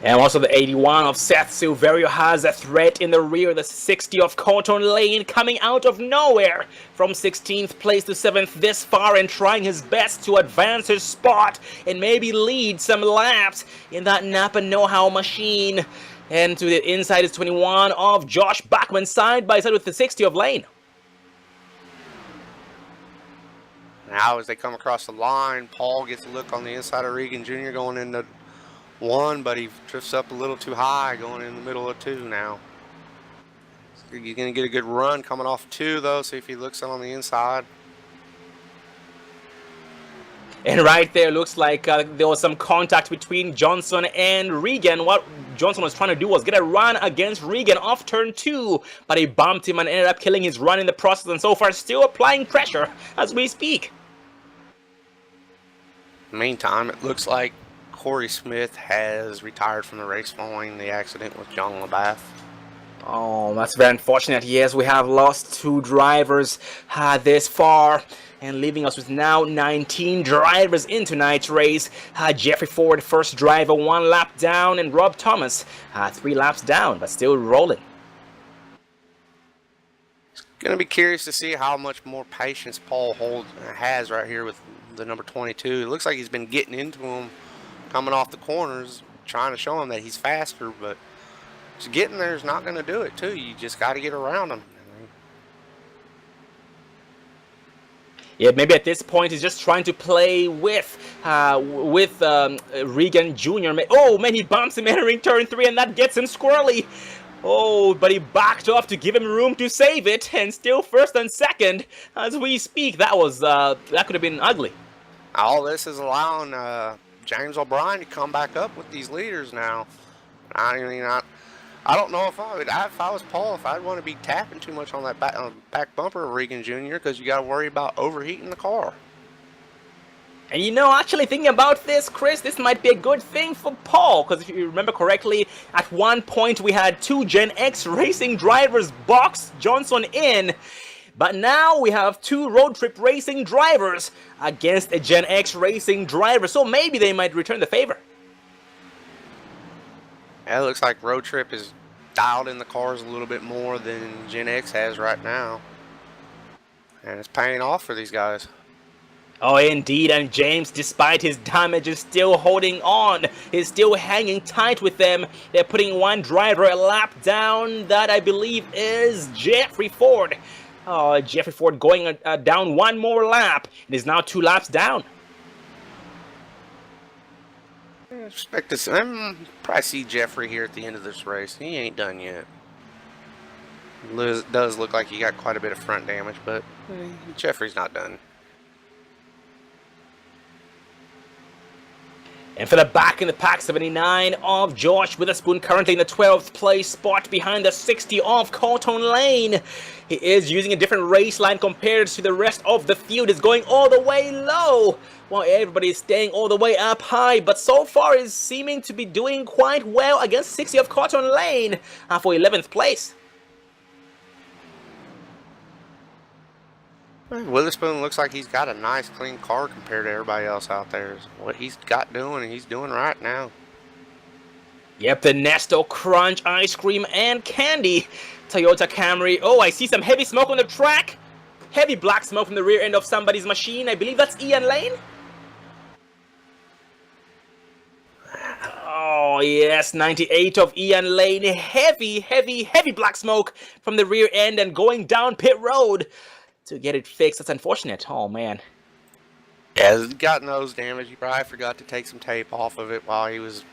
And also the 81 of Seth Silverio has a threat in the rear. The 60 of Colton Lane coming out of nowhere from 16th place to 7th this far and trying his best to advance his spot and maybe lead some laps in that Napa know-how machine. And to the inside is 21 of Josh Bachman side by side with the 60 of Lane. Now as they come across the line, Paul gets a look on the inside of Regan Jr. going into one, but he drifts up a little too high going in the middle of two now. So you're going to get a good run coming off two, though. See if he looks on the inside. And right there, looks like there was some contact between Johnson and Regan. What Johnson was trying to do was get a run against Regan off turn 2, but he bumped him and ended up killing his run in the process, and so far still applying pressure as we speak. Meantime, it looks like Corey Smith has retired from the race following the accident with John LaBath. Oh, that's very unfortunate. Yes, we have lost 2 drivers this far, and leaving us with now 19 drivers in tonight's race. Jeffrey Ford, first driver, 1 lap down, and Rob Thomas, 3 laps down, but still rolling. Going to be curious to see how much more patience Paul has right here with the number 22. It looks like he's been getting into him coming off the corners, trying to show him that he's faster, but just getting there is not going to do it, too. You just got to get around him. Yeah, maybe at this point he's just trying to play with Regan Jr. Oh, man, he bumps him entering turn 3, and that gets him squirrely. Oh, but he backed off to give him room to save it, and still first and second as we speak. That was that could have been ugly. All this is allowing James O'Brien to come back up with these leaders now. I don't know if I was Paul, if I'd want to be tapping too much on that back bumper of Regan Jr. because you got to worry about overheating the car. And you know, actually thinking about this, Chris, this might be a good thing for Paul, because if you remember correctly, at one point we had 2 Gen X racing drivers box Johnson in. But now we have 2 road trip racing drivers against a Gen X racing driver. So maybe they might return the favor. Yeah, it looks like road trip is dialed in the cars a little bit more than Gen X has right now. And it's paying off for these guys. Oh, indeed. And James, despite his damage, is still holding on. He's still hanging tight with them. They're putting 1 driver a lap down. That, I believe, is Jeffrey Ford. Oh, Jeffrey Ford going down 1 more lap. It is now 2 laps down. I expect to probably see Jeffrey here at the end of this race. He ain't done yet. It does look like he got quite a bit of front damage, but Jeffrey's not done. And for the back in the pack, 79 of Josh Witherspoon, currently in the 12th place spot behind the 60 of Colton Lane. He is using a different race line compared to the rest of the field. Is going all the way low, while everybody is staying all the way up high. But so far is seeming to be doing quite well against 60 of Colton Lane for 11th place. Witherspoon looks like he's got a nice clean car compared to everybody else out there. What he's got doing, he's doing right now. Yep, the Nesto Crunch Ice Cream and Candy Toyota Camry. Oh, I see some heavy smoke on the track. Heavy black smoke from the rear end of somebody's machine. I believe that's Ian Lane. Oh, yes, 98 of Ian Lane. Heavy black smoke from the rear end and going down pit road to get it fixed. That's unfortunate. Oh, man. Yeah, he's got nose damage. He probably forgot to take some tape off of it while he was,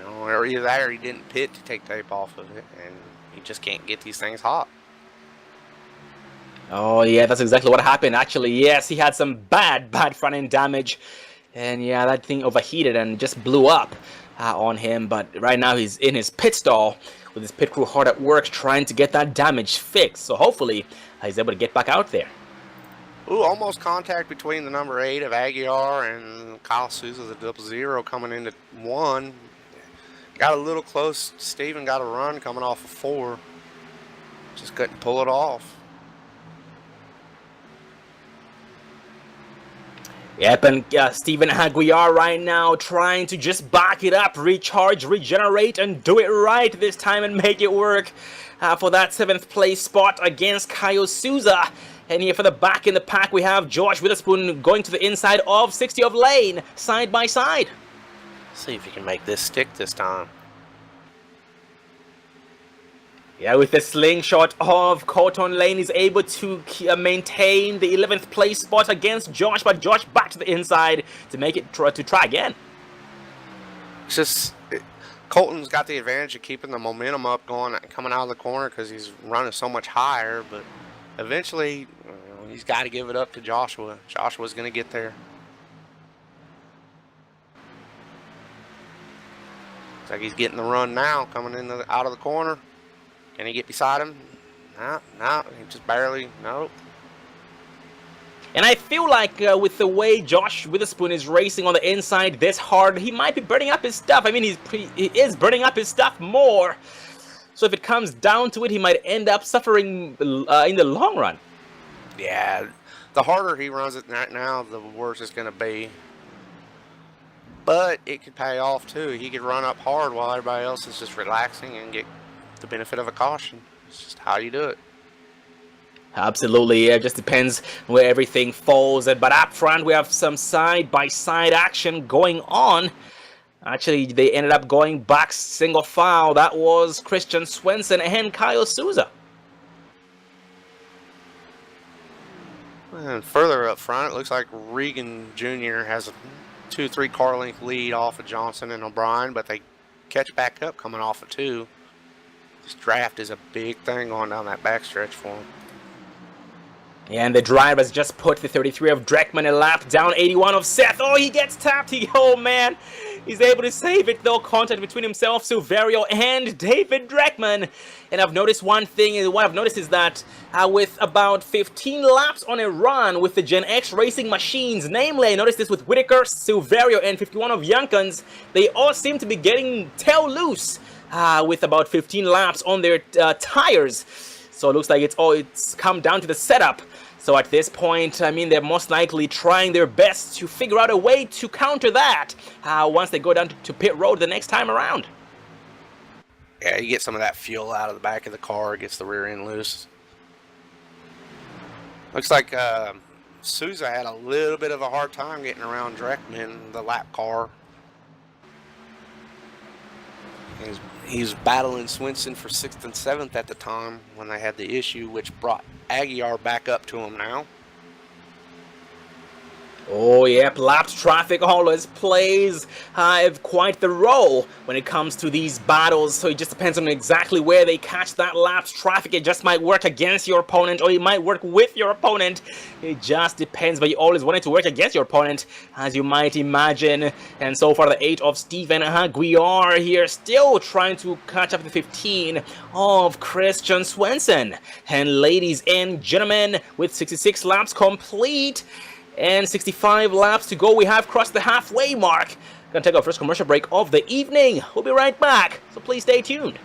or either that or he didn't pit to take tape off of it, and he just can't get these things hot. Oh, yeah, that's exactly what happened, actually. Yes, he had some bad front end damage, and yeah, that thing overheated and just blew up on him. But right now he's in his pit stall with his pit crew hard at work trying to get that damage fixed. So hopefully he's able to get back out there. Ooh, almost contact between the number 8 of Aguiar and Kyle Souza, the 00 coming into 1. Got a little close. Steven got a run coming off of 4. Just couldn't pull it off. Yep, and Steven Aguiar right now trying to just back it up, recharge, regenerate, and do it right this time and make it work for that 7th place spot against Kyle Souza. And here for the back in the pack, we have Josh Witherspoon going to the inside of 60 of Lane, side by side. See if he can make this stick this time. Yeah, with the slingshot of Colton Lane, is able to maintain the 11th place spot against Josh, but Josh back to the inside to make it try again. It's just Colton's got the advantage of keeping the momentum up coming out of the corner because he's running so much higher, but eventually he's got to give it up to Joshua. Joshua's going to get there. Looks like he's getting the run now, coming out of the corner. Can he get beside him? No, he just barely, nope. And I feel like with the way Josh Witherspoon is racing on the inside this hard, he might be burning up his stuff. I mean, he is burning up his stuff more. So if it comes down to it, he might end up suffering in the long run. Yeah, the harder he runs it right now, the worse it's going to be. But it could pay off too. He could run up hard while everybody else is just relaxing and get the benefit of a caution. It's just how you do it. Absolutely, it just depends where everything falls. But up front, we have some side-by-side action going on. Actually, they ended up going back single file. That was Christian Swenson and Kyle Souza. And further up front, it looks like Regan Jr. has a 2-3 car length lead off of Johnson and O'Brien, but they catch back up coming off of 2. This draft is a big thing going down that backstretch for him. And the driver has just put the 33 of Dreckman a lap down, 81 of Seth. Oh, he gets tapped. Oh, man. He's able to save it, though. Contact between himself, Silverio, and David Dreckman. And I've noticed one thing. What I've noticed is that with about 15 laps on a run with the Gen X racing machines, namely, I noticed this with Whitaker, Silverio, and 51 of Youngkins, they all seem to be getting tail loose with about 15 laps on their tires. So it looks like it's come down to the setup. So at this point, I mean, they're most likely trying their best to figure out a way to counter that once they go down to pit road the next time around. Yeah, you get some of that fuel out of the back of the car, gets the rear end loose. Looks like Souza had a little bit of a hard time getting around Dreckman, the lap car. He's battling Swenson for 6th and 7th at the time when they had the issue, which brought Aguiar back up to him now. Oh yep, lapped traffic always plays quite the role when it comes to these battles, so it just depends on exactly where they catch that lapped traffic. It just might work against your opponent, or it might work with your opponent. It just depends, but you always want it to work against your opponent, as you might imagine. And so far the 8 of Stephen Aguiar here, still trying to catch up to 15 of Christian Swenson. And ladies and gentlemen, with 66 laps complete, and 65 laps to go, we have crossed the halfway mark. Gonna take our first commercial break of the evening. We'll be right back, so please stay tuned.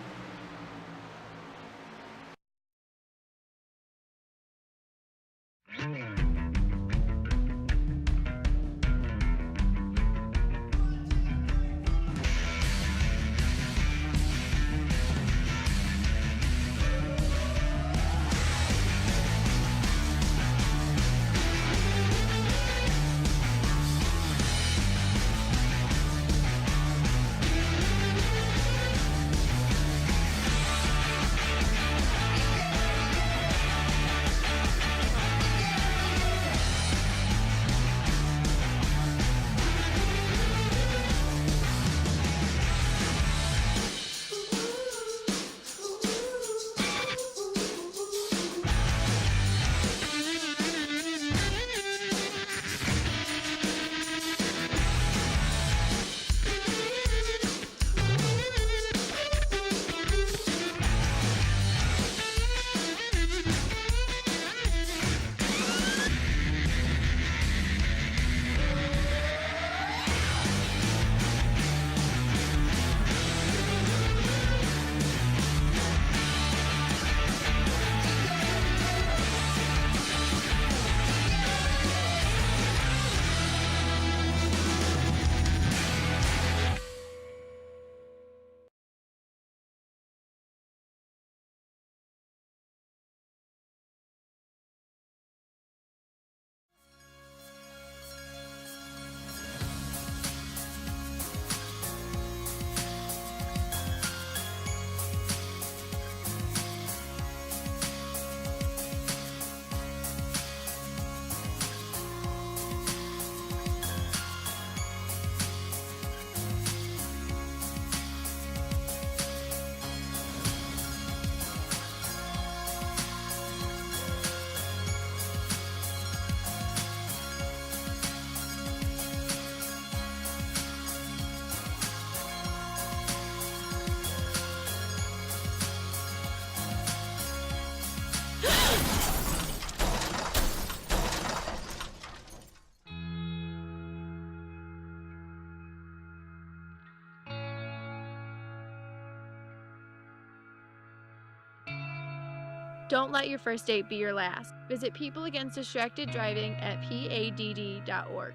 Don't let your first date be your last. Visit People Against Distracted Driving at PADD.org.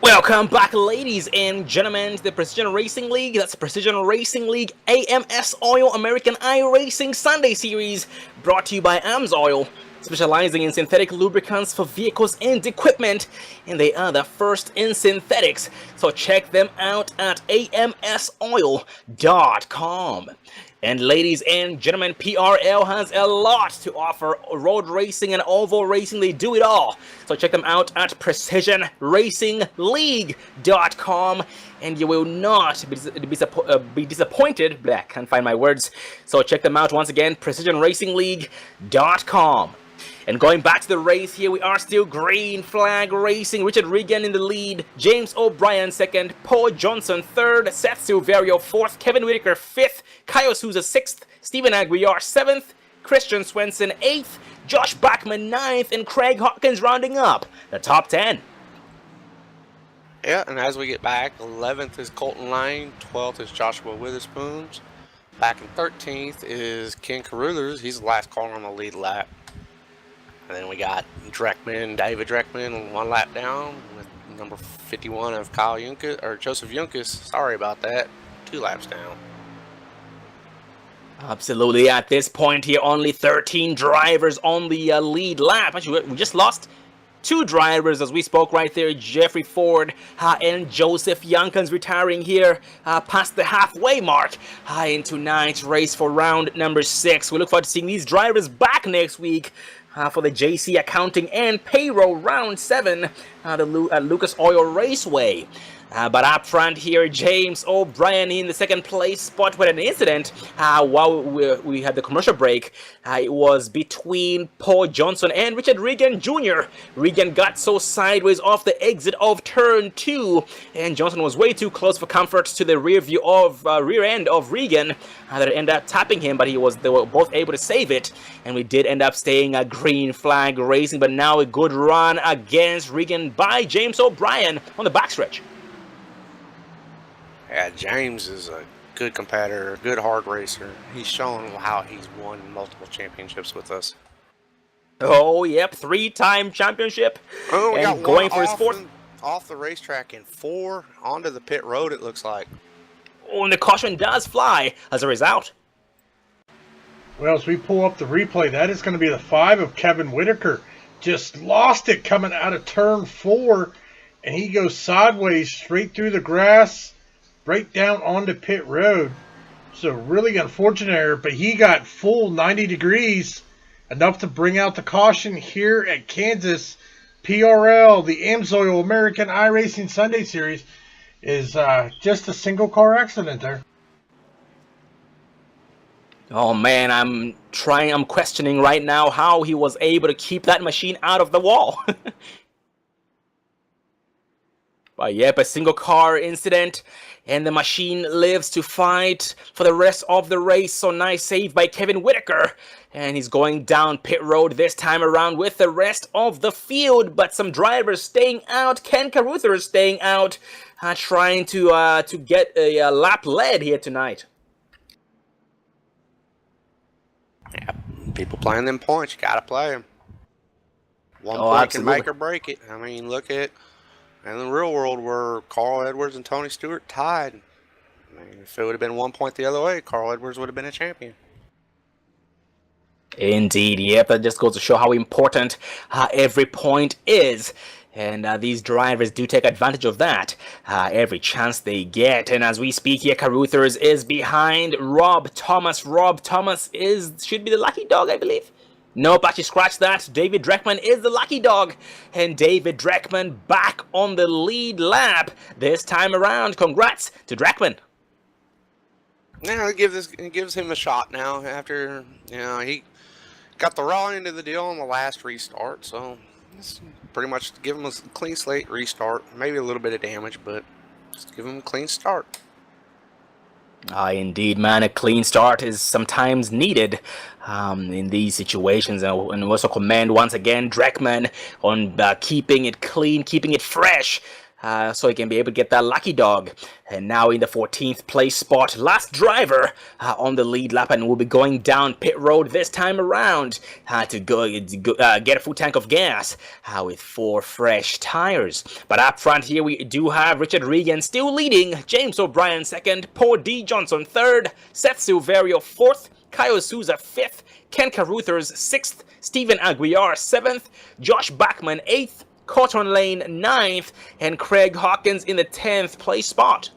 Welcome back, ladies and gentlemen, to the Precision Racing League. That's Precision Racing League AMS Oil American Iracing Sunday series, brought to you by AMS Oil, specializing in synthetic lubricants for vehicles and equipment, and they are the first in synthetics. So check them out at amsoil.com. And ladies and gentlemen, PRL has a lot to offer. Road racing and oval racing, they do it all. So check them out at precisionracingleague.com, and you will not be disappointed. Blah, can't find my words. So check them out once again, precisionracingleague.com. And going back to the race here, we are still green flag racing. Richard Regan in the lead, James O'Brien second, Paul Johnson third, Seth Silverio fourth, Kevin Whitaker fifth, Kyle Souza sixth, Stephen Aguiar seventh, Christian Swenson eighth, Josh Bachman ninth, and Craig Hawkins rounding up the top 10. Yeah, and as we get back, 11th is Colton Lane, 12th is Joshua Witherspoons. Back in 13th is Ken Caruthers. He's the last car on the lead lap. And then we got David Dreckman, 1 lap down with number 51 of Joseph Yunkus. Sorry about that, 2 laps down. Absolutely. At this point here, only 13 drivers on the lead lap. Actually, we just lost 2 drivers as we spoke right there. Jeffrey Ford and Joseph Youngkins retiring here past the halfway mark into tonight's race for round number 6. We look forward to seeing these drivers back next week for the JC Accounting and Payroll round 7 at Lucas Oil Raceway. But up front here, James O'Brien in the second place spot with an incident while we had the commercial break. It was between Paul Johnson and Richard Regan Jr. Regan got so sideways off the exit of turn 2, and Johnson was way too close for comfort to the rear end of Regan that ended up tapping him, but they were both able to save it, and we did end up staying a green flag racing. But now a good run against Regan by James O'Brien on the backstretch. Yeah, James is a good competitor, a good hard racer. He's shown how he's won multiple championships with us. Oh, yep, 3-time championship. Oh, we and got going one for his 4th. Off the racetrack and 4 onto the pit road, it looks like. Oh, and the caution does fly as a result. Well, as we pull up the replay, that is going to be the 5 of Kevin Whitaker. Just lost it coming out of turn 4, and he goes sideways straight through the grass, right down onto pit road. So really unfortunate error, but he got full 90 degrees, enough to bring out the caution here at Kansas. PRL, the AMSOIL American Iracing Sunday Series, is just a single car accident there. Oh man, I'm questioning right now how he was able to keep that machine out of the wall. But yep, a single car incident, and the machine lives to fight for the rest of the race. So nice save by Kevin Whitaker, and he's going down pit road this time around with the rest of the field. But some drivers staying out. Ken Caruthers staying out, trying to get a lap lead here tonight. Yeah, people playing them points, you gotta play them. One point absolutely. can make or break it. I mean, look at in the real world where Carl Edwards and Tony Stewart tied. I mean, if it would have been 1 point the other way, Carl Edwards would have been a champion. Indeed, yep, that just goes to show how important every point is. And these drivers do take advantage of that every chance they get. And as we speak here, Caruthers is behind Rob Thomas. Rob Thomas should be the lucky dog, I believe. Nope, actually scratch that. David Dreckman is the lucky dog. And David Dreckman back on the lead lap this time around. Congrats to Dreckman. Now it gives him a shot now after he got the raw end of the deal on the last restart. So it's pretty much give him a clean slate restart. Maybe a little bit of damage, but just give him a clean start. Indeed, man, a clean start is sometimes needed in these situations. And also commend once again Dreckman on keeping it clean, keeping it fresh, so he can be able to get that lucky dog. And now in the 14th place spot, last driver on the lead lap, and we'll be going down pit road this time around to get a full tank of gas with 4 fresh tires. But up front here, we do have Richard Regan still leading, James O'Brien 2nd, Paul D. Johnson 3rd, Seth Silverio 4th, Kyle Souza 5th, Ken Caruthers 6th, Stephen Aguiar 7th, Josh Bachman 8th, Cotton Lane 9th, and Craig Hawkins in the 10th place spot.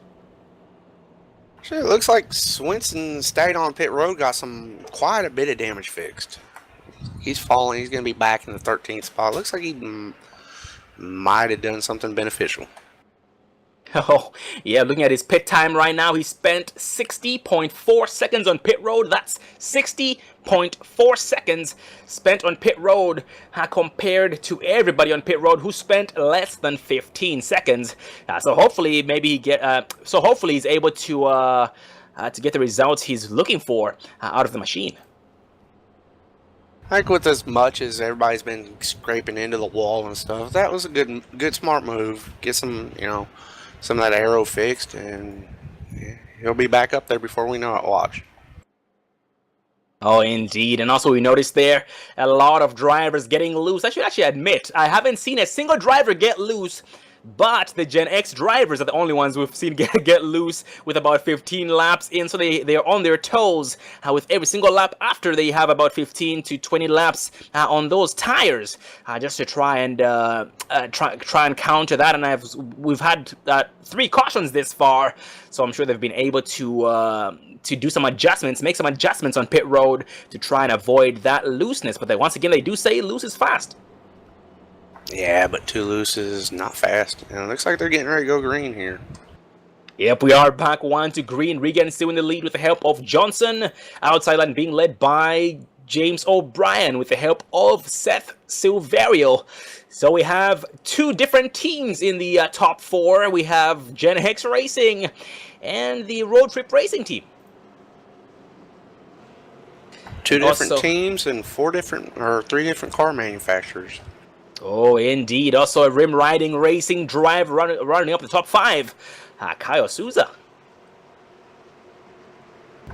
Actually, it looks like Swinson stayed on pit road, got quite a bit of damage fixed. He's falling. He's going to be back in the 13th spot. Looks like he might have done something beneficial. Oh, yeah, looking at his pit time right now, he spent 60.4 seconds on pit road. That's 60.4 seconds spent on pit road compared to everybody on pit road who spent less than 15 seconds. So hopefully, hopefully he's able to get the results he's looking for out of the machine. Like with as much as everybody's been scraping into the wall and stuff, that was a good smart move. Get some, some of that aero fixed, and yeah, he'll be back up there before we know it. Watch. Oh, indeed. And also we noticed there a lot of drivers getting loose. I should actually admit, I haven't seen a single driver get loose, but the Gen X drivers are the only ones we've seen get loose with about 15 laps in. So they're on their toes with every single lap after they have about 15 to 20 laps on those tires, just to try and counter that. And we've had 3 cautions this far, so I'm sure they've been able to do some adjustments, make some adjustments on pit road to try and avoid that looseness. But once again, they do say loose is fast. Yeah, but too loose is not fast. And it looks like they're getting ready to go green here. Yep, we are back 1 to green. Regan still in the lead with the help of Johnson. Outside line being led by James O'Brien with the help of Seth Silverio. So we have 2 different teams in the top 4. We have Gen X Racing and the Road Trip Racing team. 2 different teams and 3 different car manufacturers. Oh, indeed. Also a rim riding racing drive running up the top 5. Kyle Souza.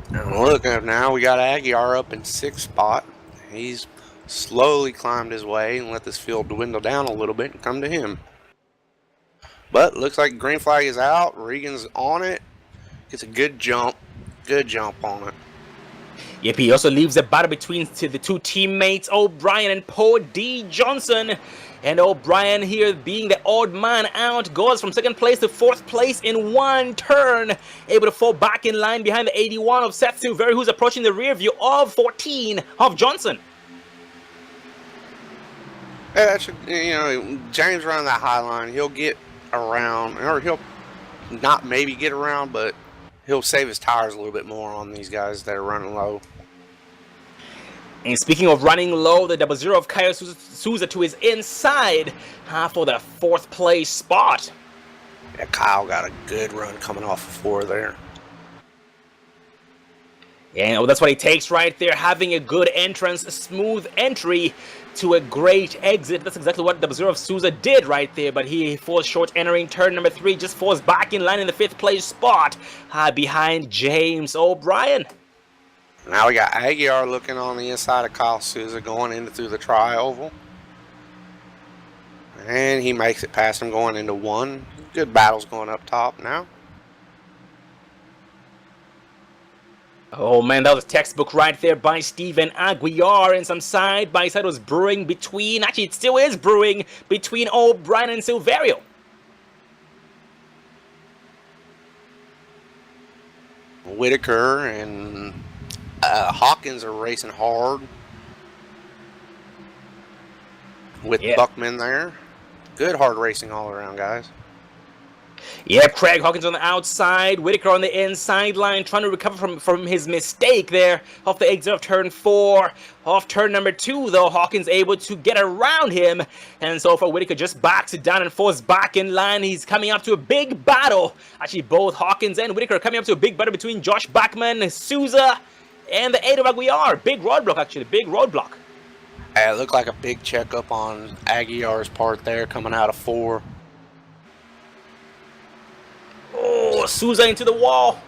And look, now we got Aguiar up in 6th spot. He's slowly climbed his way and let this field dwindle down a little bit and come to him. But looks like green flag is out. Regan's on it. Gets a good jump on it. Yep, he also leaves a battle between the 2 teammates, O'Brien and Poe D. Johnson. And O'Brien here, being the odd man out, goes from 2nd place to 4th place in 1 turn. Able to fall back in line behind the 81 of Seth Silveri, who's approaching the rear view of 14 of Johnson. James running that high line, he'll get around, or he'll not maybe get around, but he'll save his tires a little bit more on these guys that are running low. And speaking of running low, the 00 of Kyle Souza to his inside for the 4th place spot. Yeah, Kyle got a good run coming off of 4 there. Yeah, that's what he takes right there, having a good entrance, a smooth entry to a great exit. That's exactly what the 00 of Souza did right there, but he falls short entering turn number 3, just falls back in line in the 5th place spot behind James O'Brien. Now we got Aguiar looking on the inside of Kyle Souza going through the tri-oval. And he makes it past him going into 1. Good battles going up top now. Oh man, that was a textbook right there by Steven Aguiar, and some side-by-side was brewing between, actually it still is brewing, between O'Brien and Silverio. Whitaker and Hawkins are racing hard with Buckman there. Good hard racing all around, guys. Yeah, Craig Hawkins on the outside, Whitaker on the inside line, trying to recover from his mistake there off the exit of turn 4. Off turn number 2, though, Hawkins able to get around him, and so far Whitaker just backs it down and falls back in line. He's coming up to a big battle. Actually, both Hawkins and Whitaker are coming up to a big battle between Josh Bachman, Souza, and the 8 of Aguiar. Big roadblock, actually, big roadblock. It looked like a big checkup on Aguiar's part there, coming out of 4. Oh, Souza into the wall.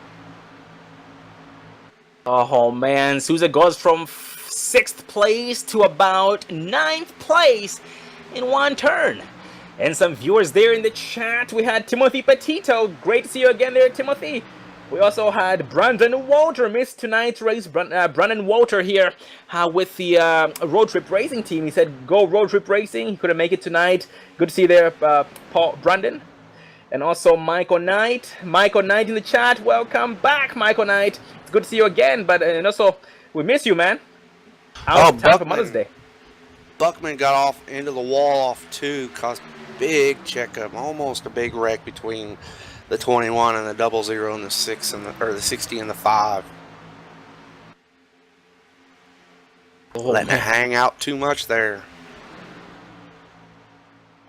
Oh man, Souza goes from 6th place to about 9th place in 1 turn. And some viewers there in the chat. We had Timothy Petito. Great to see you again there, Timothy. We also had Brandon Walter, missed tonight's race. Brandon Walter here with the Road Trip Racing team. He said, go Road Trip Racing. He couldn't make it tonight. Good to see you there, Brandon. And also Michael Knight. Michael Knight in the chat. Welcome back, Michael Knight. It's good to see you again. And also, we miss you, man. Out of time for Mother's Day. Buckman got off into the wall off 2. Caused big checkup. Almost a big wreck between the 21 and the 00 and the 6 and the 60 and the 5. Oh, Letting it hang out too much there.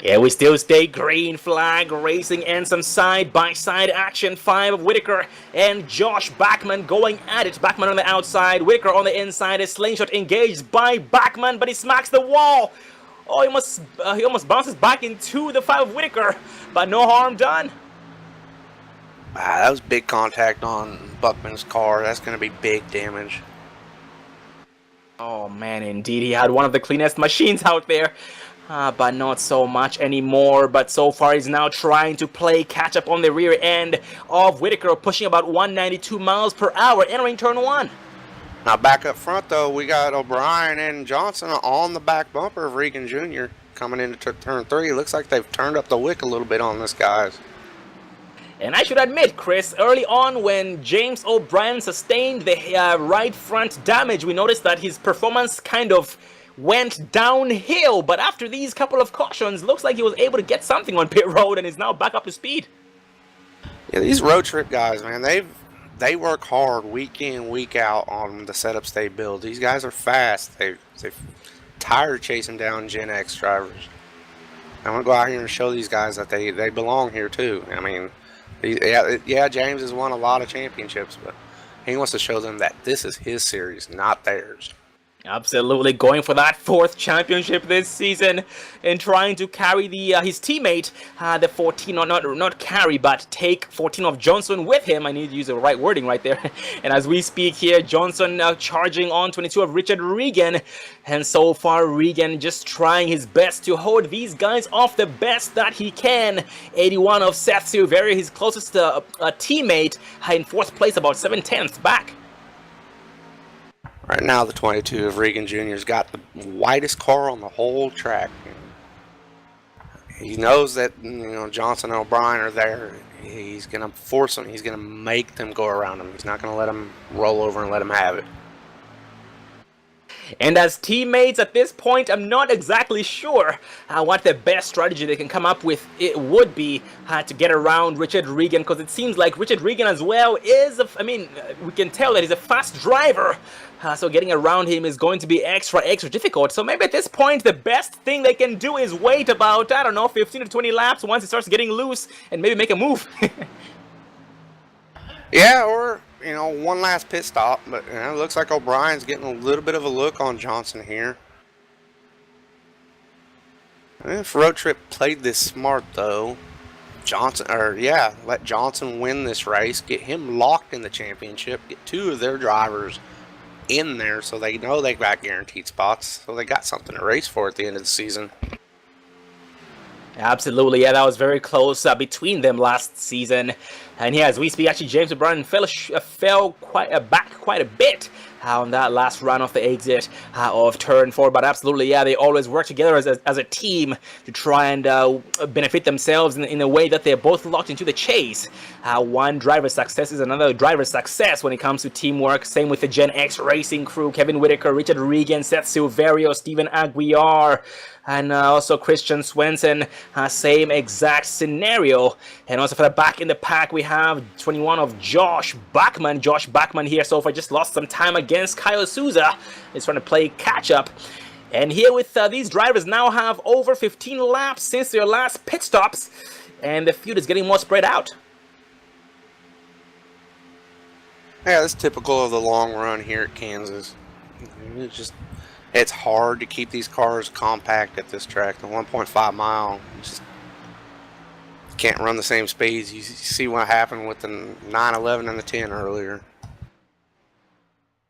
Yeah, we still stay green flag racing and some side-by-side action. 5 of Whitaker and Josh Bachman going at it. Bachman on the outside, Whitaker on the inside. A slingshot engaged by Bachman, but he smacks the wall. Oh, he almost bounces back into the 5 of Whitaker, but no harm done. That was big contact on Buckman's car. That's going to be big damage. Oh man, indeed, he had one of the cleanest machines out there. But not so much anymore. But so far he's now trying to play catch up on the rear end of Whitaker, pushing about 192 miles per hour, entering turn 1. Now back up front though, we got O'Brien and Johnson on the back bumper of Regan Jr. coming into turn 3. Looks like they've turned up the wick a little bit on this, guys. And I should admit, Chris, early on when James O'Brien sustained the right front damage, we noticed that his performance kind of went downhill, but after these couple of cautions, looks like he was able to get something on pit road and is now back up to speed. Yeah, these road trip guys, man, they work hard week in, week out on the setup stay build. These guys are fast. They're tired of chasing down Gen X drivers. I want to go out here and show these guys that they belong here too. I mean, yeah, James has won a lot of championships, but he wants to show them that this is his series, not theirs. Absolutely going for that 4th championship this season and trying to carry the his teammate, the 14, not carry, but take 14 of Johnson with him. I need to use the right wording right there. And as we speak here, Johnson charging on 22 of Richard Regan. And so far, Regan just trying his best to hold these guys off the best that he can. 81 of Seth Silveria, his closest teammate, in 4th place, about 7/10 back. Right now, the 22 of Regan Jr.'s got the widest car on the whole track. He knows that, Johnson and O'Brien are there. He's going to force them. He's going to make them go around him. He's not going to let them roll over and let them have it. And as teammates at this point, I'm not exactly sure what the best strategy they can come up with it would be to get around Richard Regan, because it seems like Richard Regan as well is, we can tell that he's a fast driver, so getting around him is going to be extra difficult. So maybe at this point, the best thing they can do is wait about, 15 to 20 laps once it starts getting loose and maybe make a move. Yeah, or one last pit stop, but it looks like O'Brien's getting a little bit of a look on Johnson here. If Road Trip played this smart though, let Johnson win this race, get him locked in the championship, get 2 of their drivers in there so they know they got guaranteed spots, so they got something to race for at the end of the season. Absolutely, yeah, that was very close between them last season. And yeah, as we speak, actually, James O'Brien fell back quite a bit on that last run of the exit of turn 4. But absolutely, yeah, they always work together as a team to try and benefit themselves in a way that they're both locked into the chase. One driver's success is another driver's success when it comes to teamwork. Same with the Gen X racing crew: Kevin Whitaker, Richard Regan, Seth Silverio, Steven Aguiar, and also Christian Swenson. Same exact scenario. And also for the back in the pack, we have 21 of Josh Bachman. Josh Bachman here so far just lost some time against Kyle Souza. He's trying to play catch up. And here with these drivers now have over 15 laps since their last pit stops, and the field is getting more spread out. Yeah, that's typical of the long run here at Kansas. It's hard to keep these cars compact at this track. The 1.5 mile, just can't run the same speeds. You see what happened with the 911 and the 10 earlier.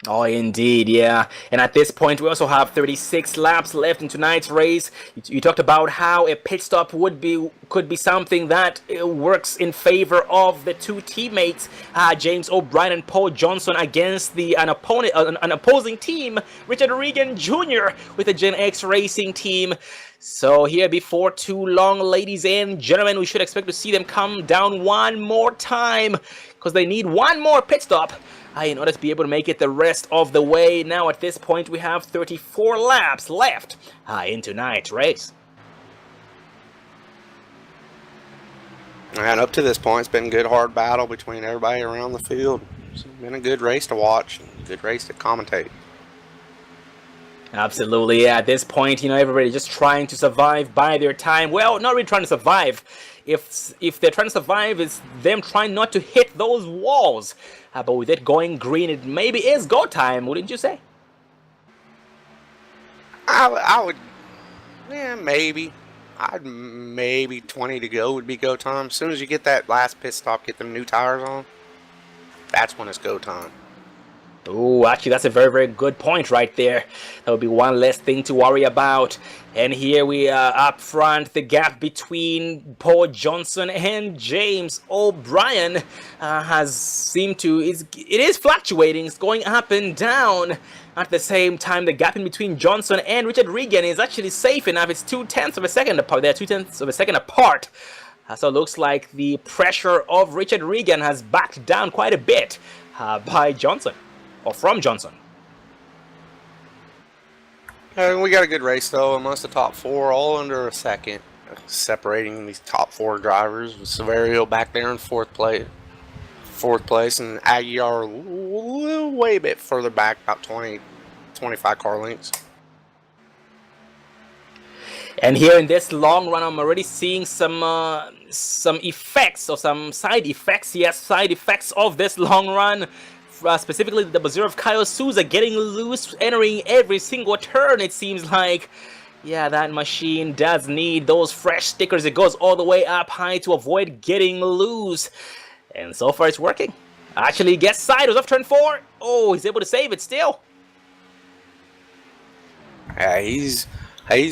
Oh, indeed, yeah. And at this point, we also have 36 laps left in tonight's race. You talked about how a pit stop could be something that works in favor of the 2 teammates, James O'Brien and Paul Johnson, against an opposing team, Richard Regan Jr. with the Gen X Racing team. So here, before too long, ladies and gentlemen, we should expect to see them come down one more time, because they need one more pit stop in order to be able to make it the rest of the way. Now at this point, we have 34 laps left in tonight's race. And up to this point, it's been a good hard battle between everybody around the field. It's been a good race to watch, a good race to commentate. Absolutely, yeah. At this point, everybody just trying to survive by their time. Well, not really trying to survive. If they're trying to survive, it's them trying not to hit those walls. But with it going green, it maybe is go time, wouldn't you say? I would, yeah, maybe. Maybe 20 to go would be go time. As soon as you get that last pit stop, get them new tires on, that's when it's go time. Oh, actually, that's a very, very good point right there. That would be one less thing to worry about. And here we are up front. The gap between Paul Johnson and James O'Brien has seemed to... it is fluctuating. It's going up and down. At the same time, the gap in between Johnson and Richard Regan is actually safe enough. It's 0.2 of a second apart. They're 0.2 of a second apart. So it looks like the pressure of Richard Regan has backed down quite a bit by Johnson. Or from Johnson. We got a good race though, amongst the top four, all under a second, separating these top four drivers. With Severio back there in fourth place, and Aguiar way a bit further back, about 25 car lengths. And here in this long run, I'm already seeing some effects, or some side effects. Yes, side effects of this long run. Specifically the Bazir of Kyle Souza getting loose, entering every single turn, it seems like. Yeah, that machine does need those fresh stickers. It goes all the way up high to avoid getting loose. And so far it's working. Actually gets sideways off turn 4. Oh, he's able to save it still. Yeah, he's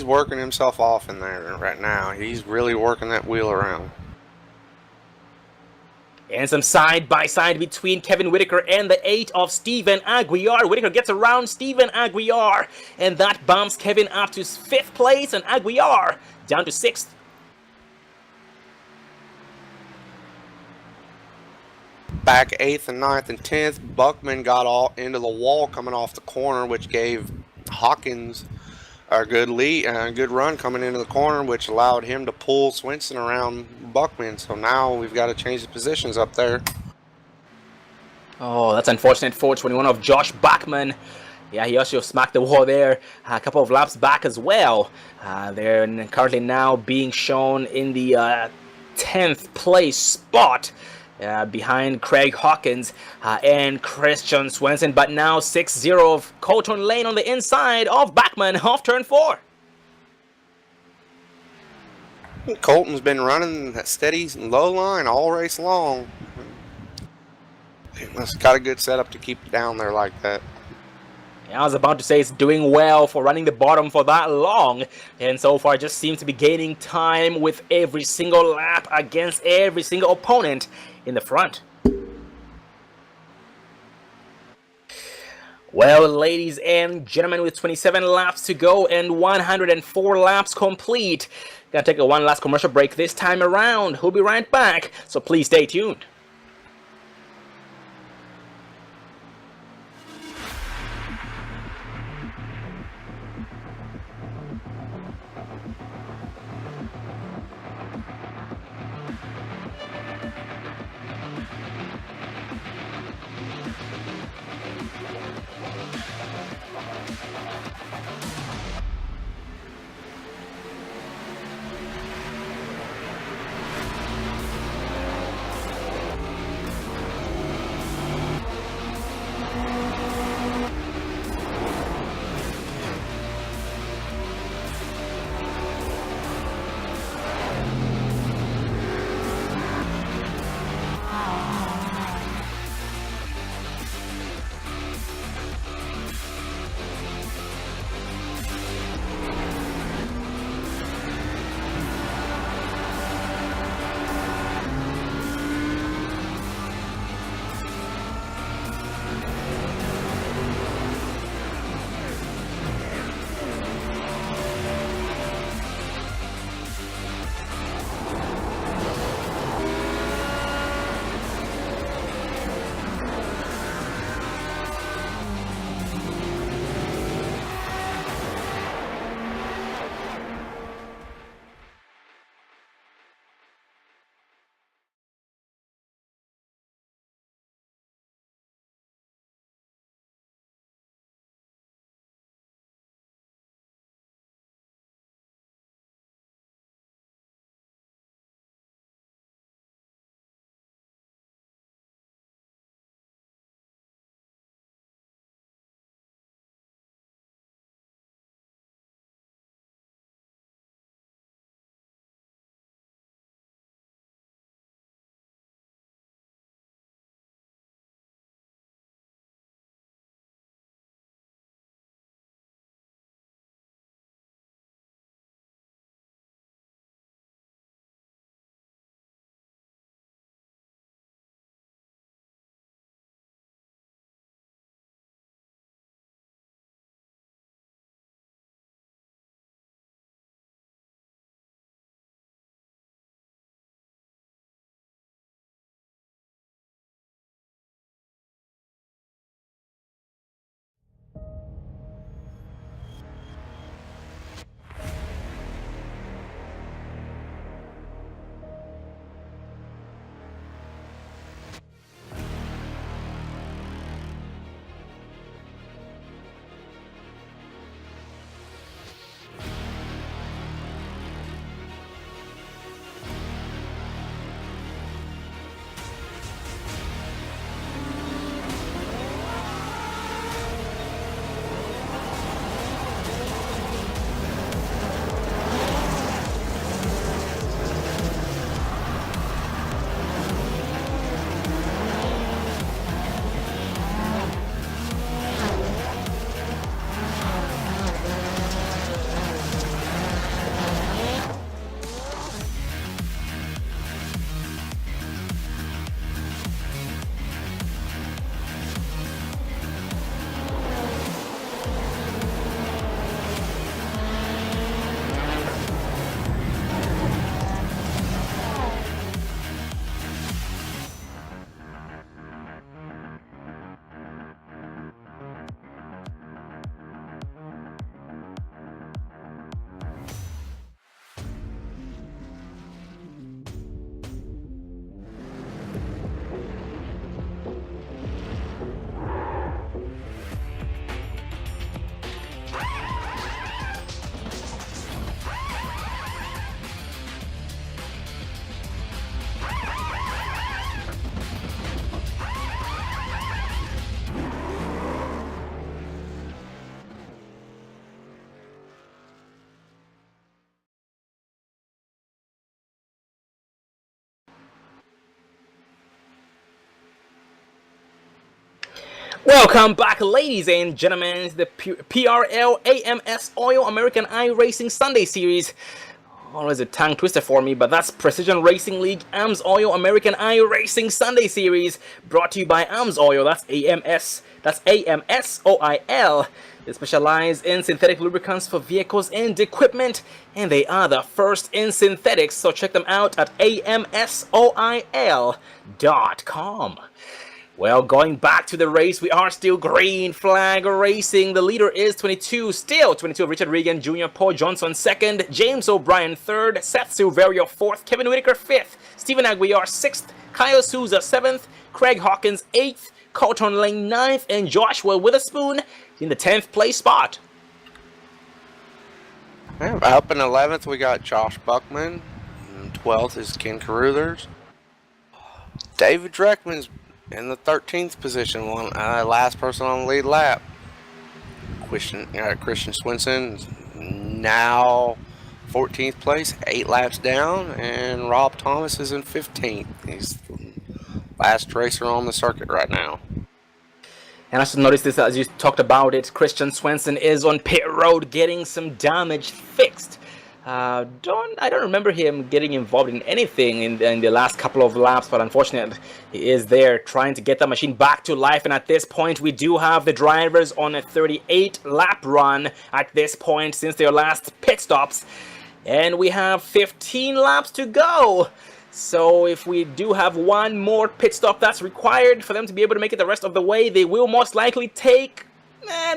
working himself off in there right now. He's really working that wheel around. And some side-by-side between Kevin Whitaker and the 8 of Steven Aguiar. Whitaker gets around Steven Aguiar, and that bumps Kevin up to 5th place, and Aguiar down to 6th. Back 8th and 9th and 10th, Buckman got all into the wall coming off the corner, which gave Hawkins a good lead and a good run coming into the corner, which allowed him to pull Swinson around Buckman. So now we've got to change the positions up there. Oh, that's unfortunate for 21 of Josh Bachman. Yeah, he also smacked the wall there a couple of laps back as well. They're currently now being shown in the 10th place spot. Behind Craig Hawkins and Christian Swenson, but now 6-0 of Colton Lane on the inside of Bachman off turn 4. Colton's been running that steady low line all race long. He must have got a good setup to keep it down there like that. I was about to say it's doing well for running the bottom for that long, and so far just seems to be gaining time with every single lap against every single opponent in the front. Well, ladies and gentlemen, with 27 laps to go and 104 laps complete, gonna take one last commercial break this time around. We'll be right back, so please stay tuned. Welcome back, ladies and gentlemen, to the PRL AMS Oil American iRacing Sunday series. Always a tongue twister for me, but that's Precision Racing League AMS Oil American iRacing Sunday series, brought to you by AMS Oil. That's AMS. That's AMSOIL. They specialize in synthetic lubricants for vehicles and equipment, and they are the first in synthetics, so check them out at AMSOIL.com. Well, going back to the race, we are still green flag racing. The leader is 22, still 22, Richard Regan Jr., Paul Johnson 2nd, James O'Brien 3rd, Seth Silverio 4th, Kevin Whitaker 5th, Stephen Aguiar 6th, Kyle Souza 7th, Craig Hawkins 8th, Colton Lane 9th, and Joshua Witherspoon in the 10th place spot. Yeah, up in 11th, we got Josh Buckman. And 12th is Ken Caruthers. David Dreckman's in the 13th position, last person on the lead lap. Christian Swinson now 14th place, 8 laps down, and Rob Thomas is in 15th. He's the last racer on the circuit right now. And I should notice this, as you talked about it, Christian Swenson is on pit road getting some damage fixed. I don't remember him getting involved in anything in the last couple of laps, but unfortunately he is there trying to get the machine back to life. And at this point, we do have the drivers on a 38 lap run at this point since their last pit stops, and we have 15 laps to go. So if we do have one more pit stop that's required for them to be able to make it the rest of the way, they will most likely take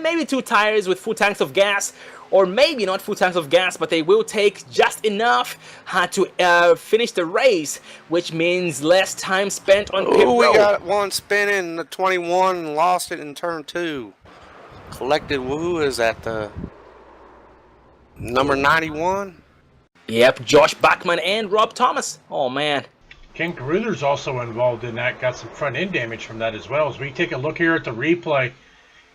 maybe 2 tires with full tanks of gas, or maybe not full tanks of gas, but they will take just enough to finish the race, which means less time spent on pit road. We got one spinning, the 21, and lost it in turn 2. Collected woo is at the number 91. Yep, Josh Bachman and Rob Thomas. Oh, man. Ken Caruthers also involved in that, got some front end damage from that as well. As we take a look here at the replay,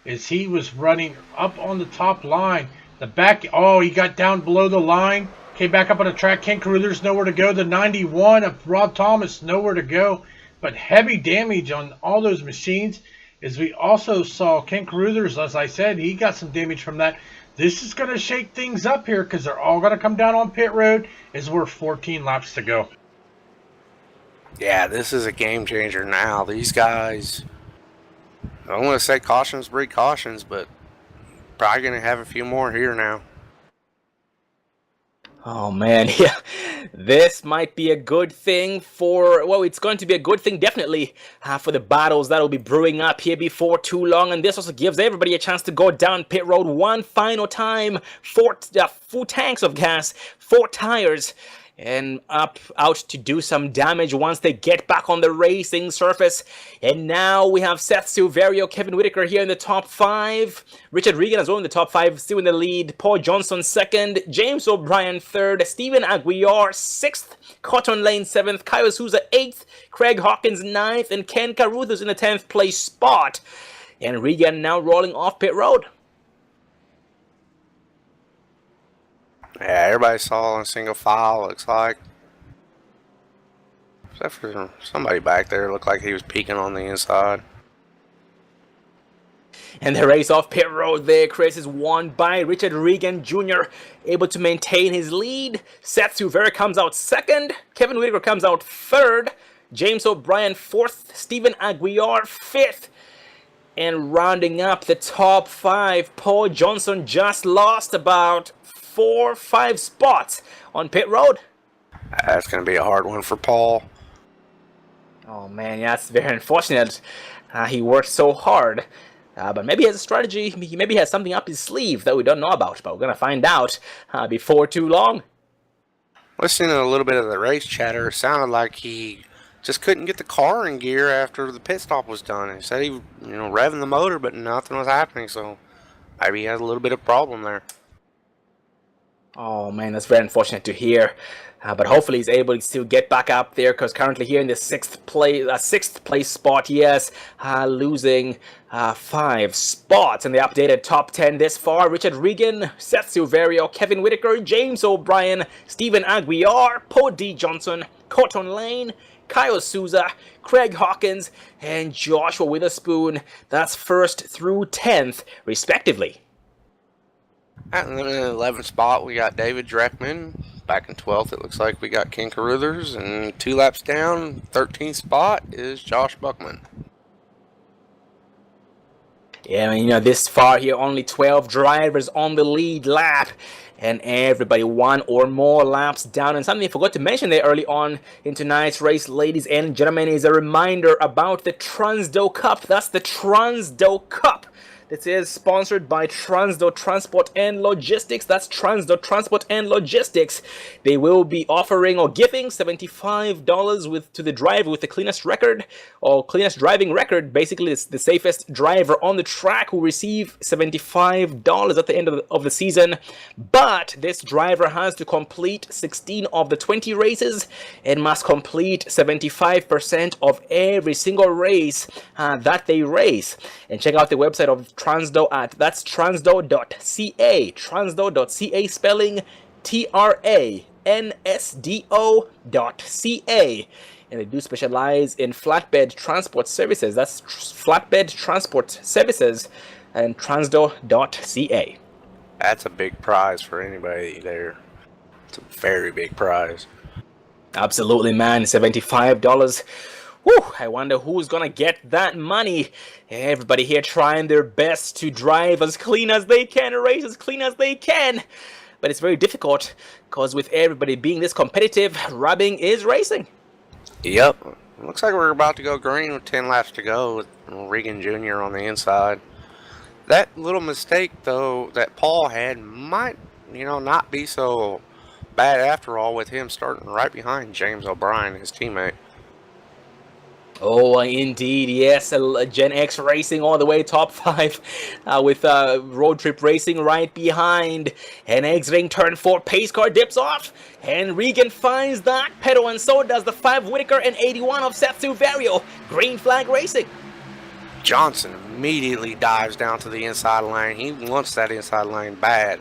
as he was running up on the top line, the back, he got down below the line, came back up on the track. Ken Caruthers nowhere to go. The 91 of Rob Thomas nowhere to go, but heavy damage on all those machines. As we also saw Ken Caruthers, as I said, he got some damage from that. This is going to shake things up here because they're all going to come down on pit road as we're 14 laps to go. Yeah, this is a game changer now. These guys, I don't want to say cautions breed cautions, but probably going to have a few more here now. Oh, man, yeah. This might be a good thing it's going to be a good thing, definitely, for the battles that will be brewing up here before too long. And this also gives everybody a chance to go down pit road one final time. 4 full tanks of gas, 4 tires, and out to do some damage once they get back on the racing surface. And now we have Seth Silverio, Kevin Whitaker here in the top 5. Richard Regan as well in the top 5, still in the lead. Paul Johnson 2nd, James O'Brien 3rd, Stephen Aguiar 6th, Cotton Lane 7th, Kyle Souza 8th, Craig Hawkins 9th, and Ken Caruthers in the 10th place spot. And Regan now rolling off pit road. Yeah, everybody's all in single file, looks like. Except for somebody back there, looked like he was peeking on the inside. And the race off pit road there, Chris, is won by Richard Regan Jr., able to maintain his lead. Seth Silverio comes out 2nd, Kevin Whitaker comes out 3rd, James O'Brien 4th, Stephen Aguiar 5th. And rounding up the top 5, Paul Johnson just lost about 4 or 5 spots on pit road. That's going to be a hard one for Paul. Oh man, yeah, that's very unfortunate. He worked so hard. But maybe he has a strategy. He maybe has something up his sleeve that we don't know about. But we're going to find out before too long. Listening to a little bit of the race chatter, it sounded like he just couldn't get the car in gear after the pit stop was done. He said he revving the motor, but nothing was happening. So maybe he has a little bit of problem there. Oh man, that's very unfortunate to hear. But hopefully he's able to still get back up there, because currently here in the 6th place spot, yes, losing 5 spots in the updated top 10 this far. Richard Regan, Seth Silverio, Kevin Whitaker, James O'Brien, Stephen Aguiar, Paul D. Johnson, Cotton Lane, Kyle Souza, Craig Hawkins, and Joshua Witherspoon. That's 1st through 10th, respectively. At the 11th spot, we got David Dreckman. Back in 12th, it looks like we got Ken Carruthers. And 2 laps down, 13th spot is Josh Buckman. Yeah, I mean, this far here, only 12 drivers on the lead lap. And everybody 1 or more laps down. And something I forgot to mention there early on in tonight's race, ladies and gentlemen, is a reminder about the Transdo Cup. That's the Transdo Cup. This is sponsored by Transdo Transport and Logistics. That's Transdo Transport and Logistics. They will be offering or giving $75 to the driver with the cleanest record or cleanest driving record. Basically, it's the safest driver on the track who receive $75 at the end of the season. But this driver has to complete 16 of the 20 races and must complete 75% of every single race that they race. And check out the website of Transdo that's transdo.ca, transdo.ca, spelling TRANSDO.ca. And they do specialize in flatbed transport services. That's flatbed transport services and transdo.ca. That's a big prize for anybody there. It's a very big prize. Absolutely, man. $75. Whew, I wonder who's gonna get that money. Everybody here trying their best to drive as clean as they can, race as clean as they can. But it's very difficult, because with everybody being this competitive, rubbing is racing. Yep. Looks like we're about to go green with 10 laps to go with Regan Jr. on the inside. That little mistake, though, that Paul had might, not be so bad after all, with him starting right behind James O'Brien, his teammate. Oh, indeed, yes. Gen X Racing all the way top 5 with Road Trip Racing right behind. And exiting turn 4, pace car dips off. And Regan finds that pedal, and so does the 5 Whitaker and 81 of Setsu Vario. Green flag racing. Johnson immediately dives down to the inside lane. He wants that inside lane bad.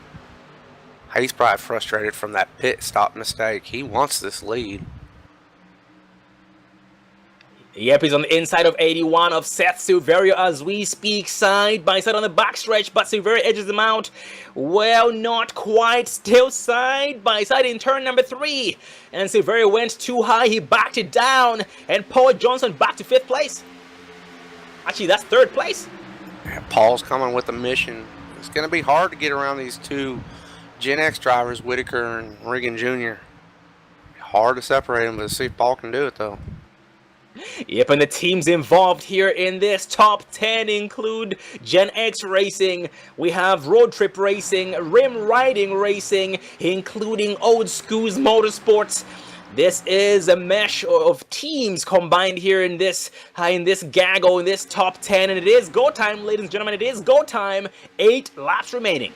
He's probably frustrated from that pit stop mistake. He wants this lead. Yep, he's on the inside of 81 of Seth Silverio as we speak, side by side on the backstretch, but Silverio edges him out. Well, not quite, still side by side in turn number 3. And Silverio went too high, he backed it down, and Paul Johnson back to 5th place. Actually, that's 3rd place. Yeah, Paul's coming with a mission. It's going to be hard to get around these 2 Gen X drivers, Whitaker and Regan Jr. Hard to separate them, but let's see if Paul can do it, though. Yep, and the teams involved here in this top 10 include Gen X Racing, we have Road Trip Racing, Rim Riding Racing, including Old Schools Motorsports. This is a mesh of teams combined here in this gaggle, in this top 10, and it is go time, ladies and gentlemen, it is go time. 8 laps remaining.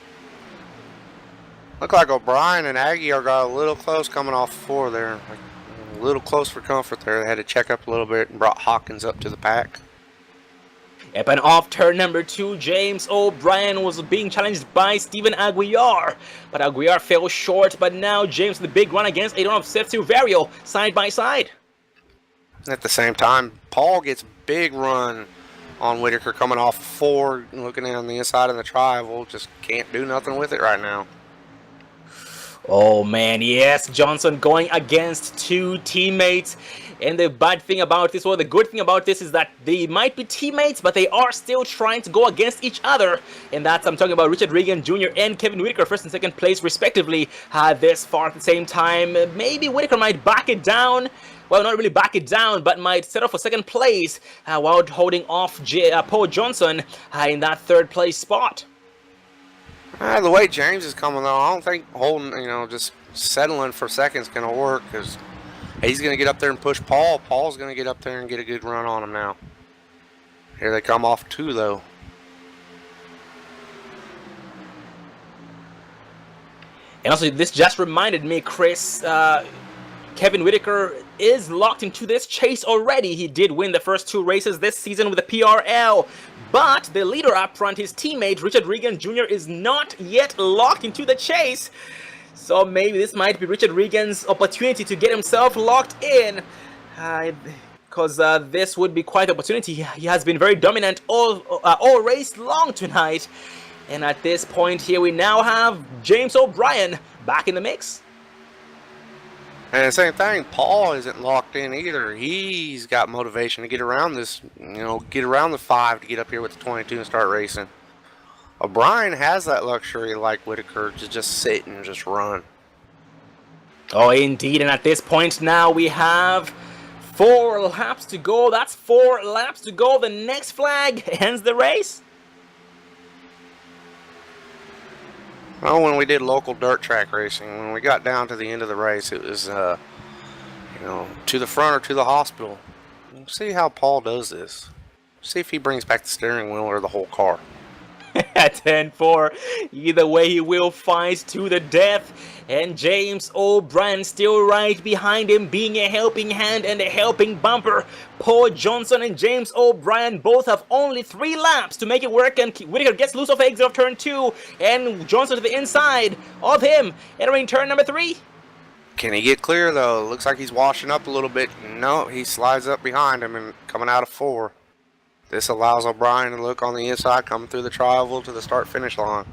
Look like O'Brien and Aggie are got a little close coming off 4 there. A little close for comfort there. They had to check up a little bit and brought Hawkins up to the pack. Yep, and off turn number 2, James O'Brien was being challenged by Steven Aguiar. But Aguiar fell short, but now James with the big run against Adon of Setsu Vario, side by side. At the same time, Paul gets a big run on Whitaker coming off 4, looking on the inside of the tri-oval. Just can't do nothing with it right now. Oh man, yes, Johnson going against 2 teammates. And the bad thing about this, or the good thing about this, is that they might be teammates, but they are still trying to go against each other. And that's, I'm talking about Richard Regan Jr. and Kevin Whitaker, 1st and 2nd place respectively, this far at the same time. Maybe Whitaker might back it down. Well, not really back it down, but might set up for 2nd place while holding off Paul Johnson in that 3rd place spot. The way James is coming though, I don't think holding, just settling for second's going to work, because he's going to get up there and push Paul. Paul's going to get up there and get a good run on him now. Here they come off 2 though. And also, this just reminded me, Chris, Kevin Whitaker is locked into this chase already. He did win the first 2 races this season with the PRL. But the leader up front, his teammate, Richard Regan Jr., is not yet locked into the chase. So maybe this might be Richard Regan's opportunity to get himself locked in. Because this would be quite an opportunity. He has been very dominant all race long tonight. And at this point here, we now have James O'Brien back in the mix. And the same thing, Paul isn't locked in either. He's got motivation to get around this, get around the 5 to get up here with the 22 and start racing. O'Brien has that luxury like Whitaker to just sit and just run. Oh, indeed. And at this point now, we have 4 laps to go. That's 4 laps to go. The next flag ends the race. Well, when we did local dirt track racing, when we got down to the end of the race, it was, to the front or to the hospital. We'll see how Paul does this. See if he brings back the steering wheel or the whole car. At 10-4, either way he will fight to the death, and James O'Brien still right behind him, being a helping hand and a helping bumper. Paul Johnson and James O'Brien both have only 3 laps to make it work, and Whitaker gets loose off the exit of turn 2, and Johnson to the inside of him, entering turn number 3. Can he get clear though? Looks like he's washing up a little bit. No, he slides up behind him and coming out of 4. This allows O'Brien to look on the inside, coming through the tri-oval to the start-finish line.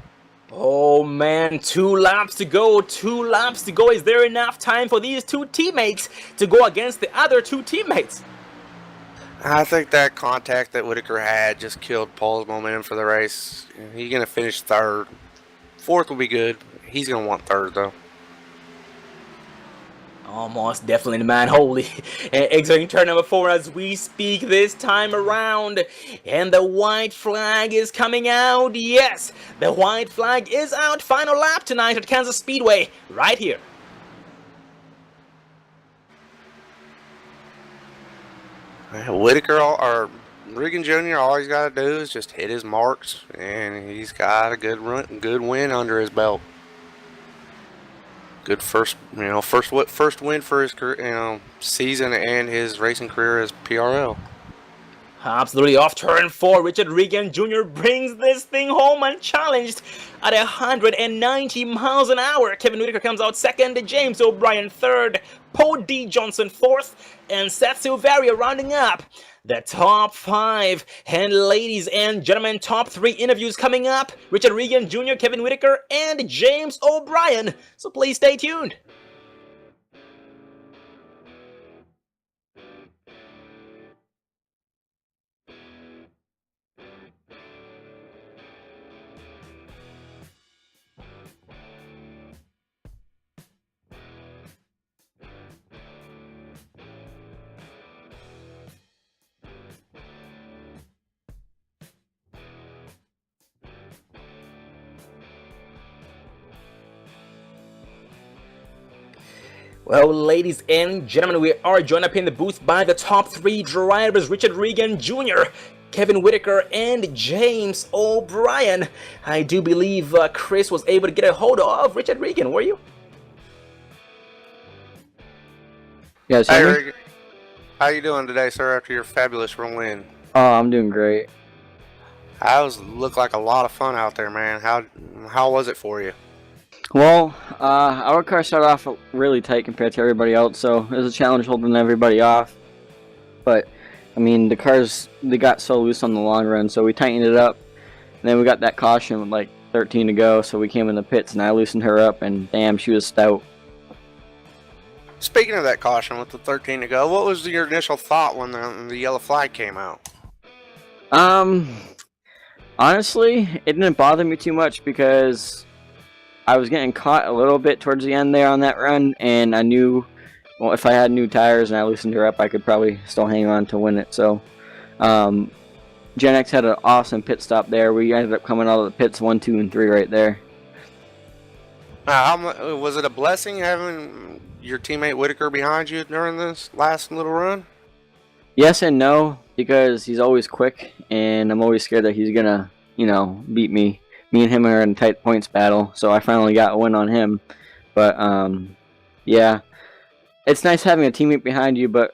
Oh man, 2 laps to go, 2 laps to go. Is there enough time for these 2 teammates to go against the other 2 teammates? I think that contact that Whitaker had just killed Paul's momentum for the race. He's going to finish 3rd. 4th will be good. He's going to want 3rd though. Almost definitely, man. Holy. Exiting turn number 4 as we speak this time around. And the white flag is coming out. Yes, the white flag is out. Final lap tonight at Kansas Speedway. Right here. Whitaker or Regan Jr. all he's got to do is just hit his marks, and he's got a good win under his belt. Good first win for his career, season and his racing career as PRL. Absolutely off turn 4. Richard Regan Jr. brings this thing home unchallenged at 190 miles an hour. Kevin Whitaker comes out 2nd, James O'Brien 3rd, Paul D. Johnson 4th, and Seth Silveria rounding up the top 5. And ladies and gentlemen, top 3 interviews coming up. Richard Regan Jr., Kevin Whitaker, and James O'Brien. So please stay tuned. Well, ladies and gentlemen, we are joined up in the booth by the top 3 drivers, Richard Regan Jr., Kevin Whitaker, and James O'Brien. I do believe Chris was able to get a hold of Richard Regan, were you? Yes, Hey, Regan. How you doing today, sir, after your fabulous win? Oh, I'm doing great. Looked like a lot of fun out there, man. How was it for you? Well, our car started off really tight compared to everybody else, so it was a challenge holding everybody off. But, I mean, they got so loose on the long run, so we tightened it up. And then we got that caution with like 13 to go, so we came in the pits and I loosened her up, and damn, she was stout. Speaking of that caution with the 13 to go, what was your initial thought when the yellow flag came out? Honestly, it didn't bother me too much because I was getting caught a little bit towards the end there on that run, and I knew, well, if I had new tires and I loosened her up, I could probably still hang on to win it. So, Gen X had an awesome pit stop there. We ended up coming out of the pits 1, 2, and 3 right there. Was it a blessing having your teammate Whitaker behind you during this last little run? Yes and no, because he's always quick, and I'm always scared that he's gonna, beat me. Me and him are in a tight points battle, so I finally got a win on him. But, yeah, it's nice having a teammate behind you, but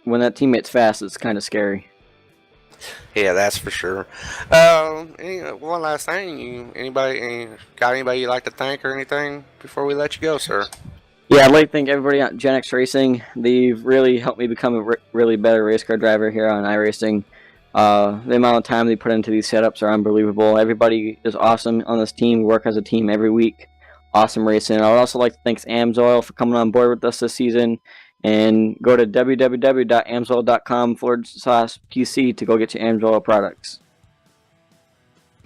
when that teammate's fast, it's kind of scary. Yeah, that's for sure. One last thing, got anybody you'd like to thank or anything before we let you go, sir? Yeah, I'd like to thank everybody at Gen X Racing. They've really helped me become a really better race car driver here on iRacing. The amount of time they put into these setups are unbelievable. Everybody is awesome on this team. We work as a team every week. Awesome racing. I would also like to thank AMSOIL for coming on board with us this season. And go to www.amsoil.com/PC to go get your AMSOIL products.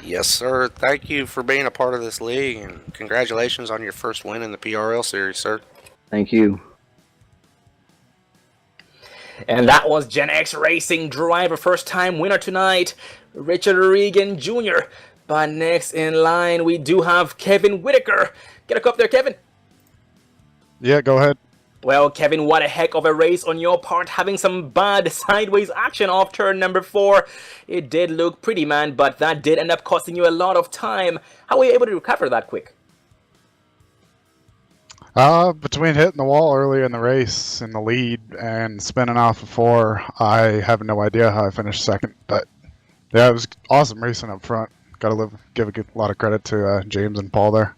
Yes, sir. Thank you for being a part of this league, and congratulations on your first win in the PRL series, sir. Thank you. And that was Gen X Racing driver, first-time winner tonight, Richard Regan Jr. But next in line, we do have Kevin Whitaker. Get a cup there, Kevin. Yeah, go ahead. Well, Kevin, what a heck of a race on your part, having some bad sideways action off turn number 4. It did look pretty, man, but that did end up costing you a lot of time. How were you able to recover that quick? Between hitting the wall early in the race in the lead and spinning off of 4, I have no idea how I finished second. But yeah, it was awesome racing up front. Got to give a lot of credit to James and Paul there.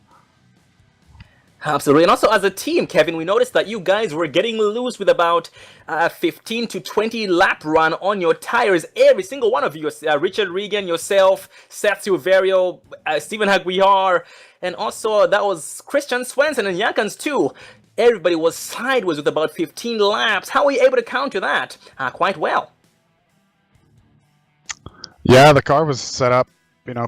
Absolutely. And also as a team, Kevin, we noticed that you guys were getting loose with about 15 to 20 lap run on your tires. Every single one of you, Richard Regan, yourself, Seth Silverio, Stephen Aguiar, and also that was Christian Swenson and Yankans too. Everybody was sideways with about 15 laps. How were you able to counter that? Quite well. Yeah, the car was set up,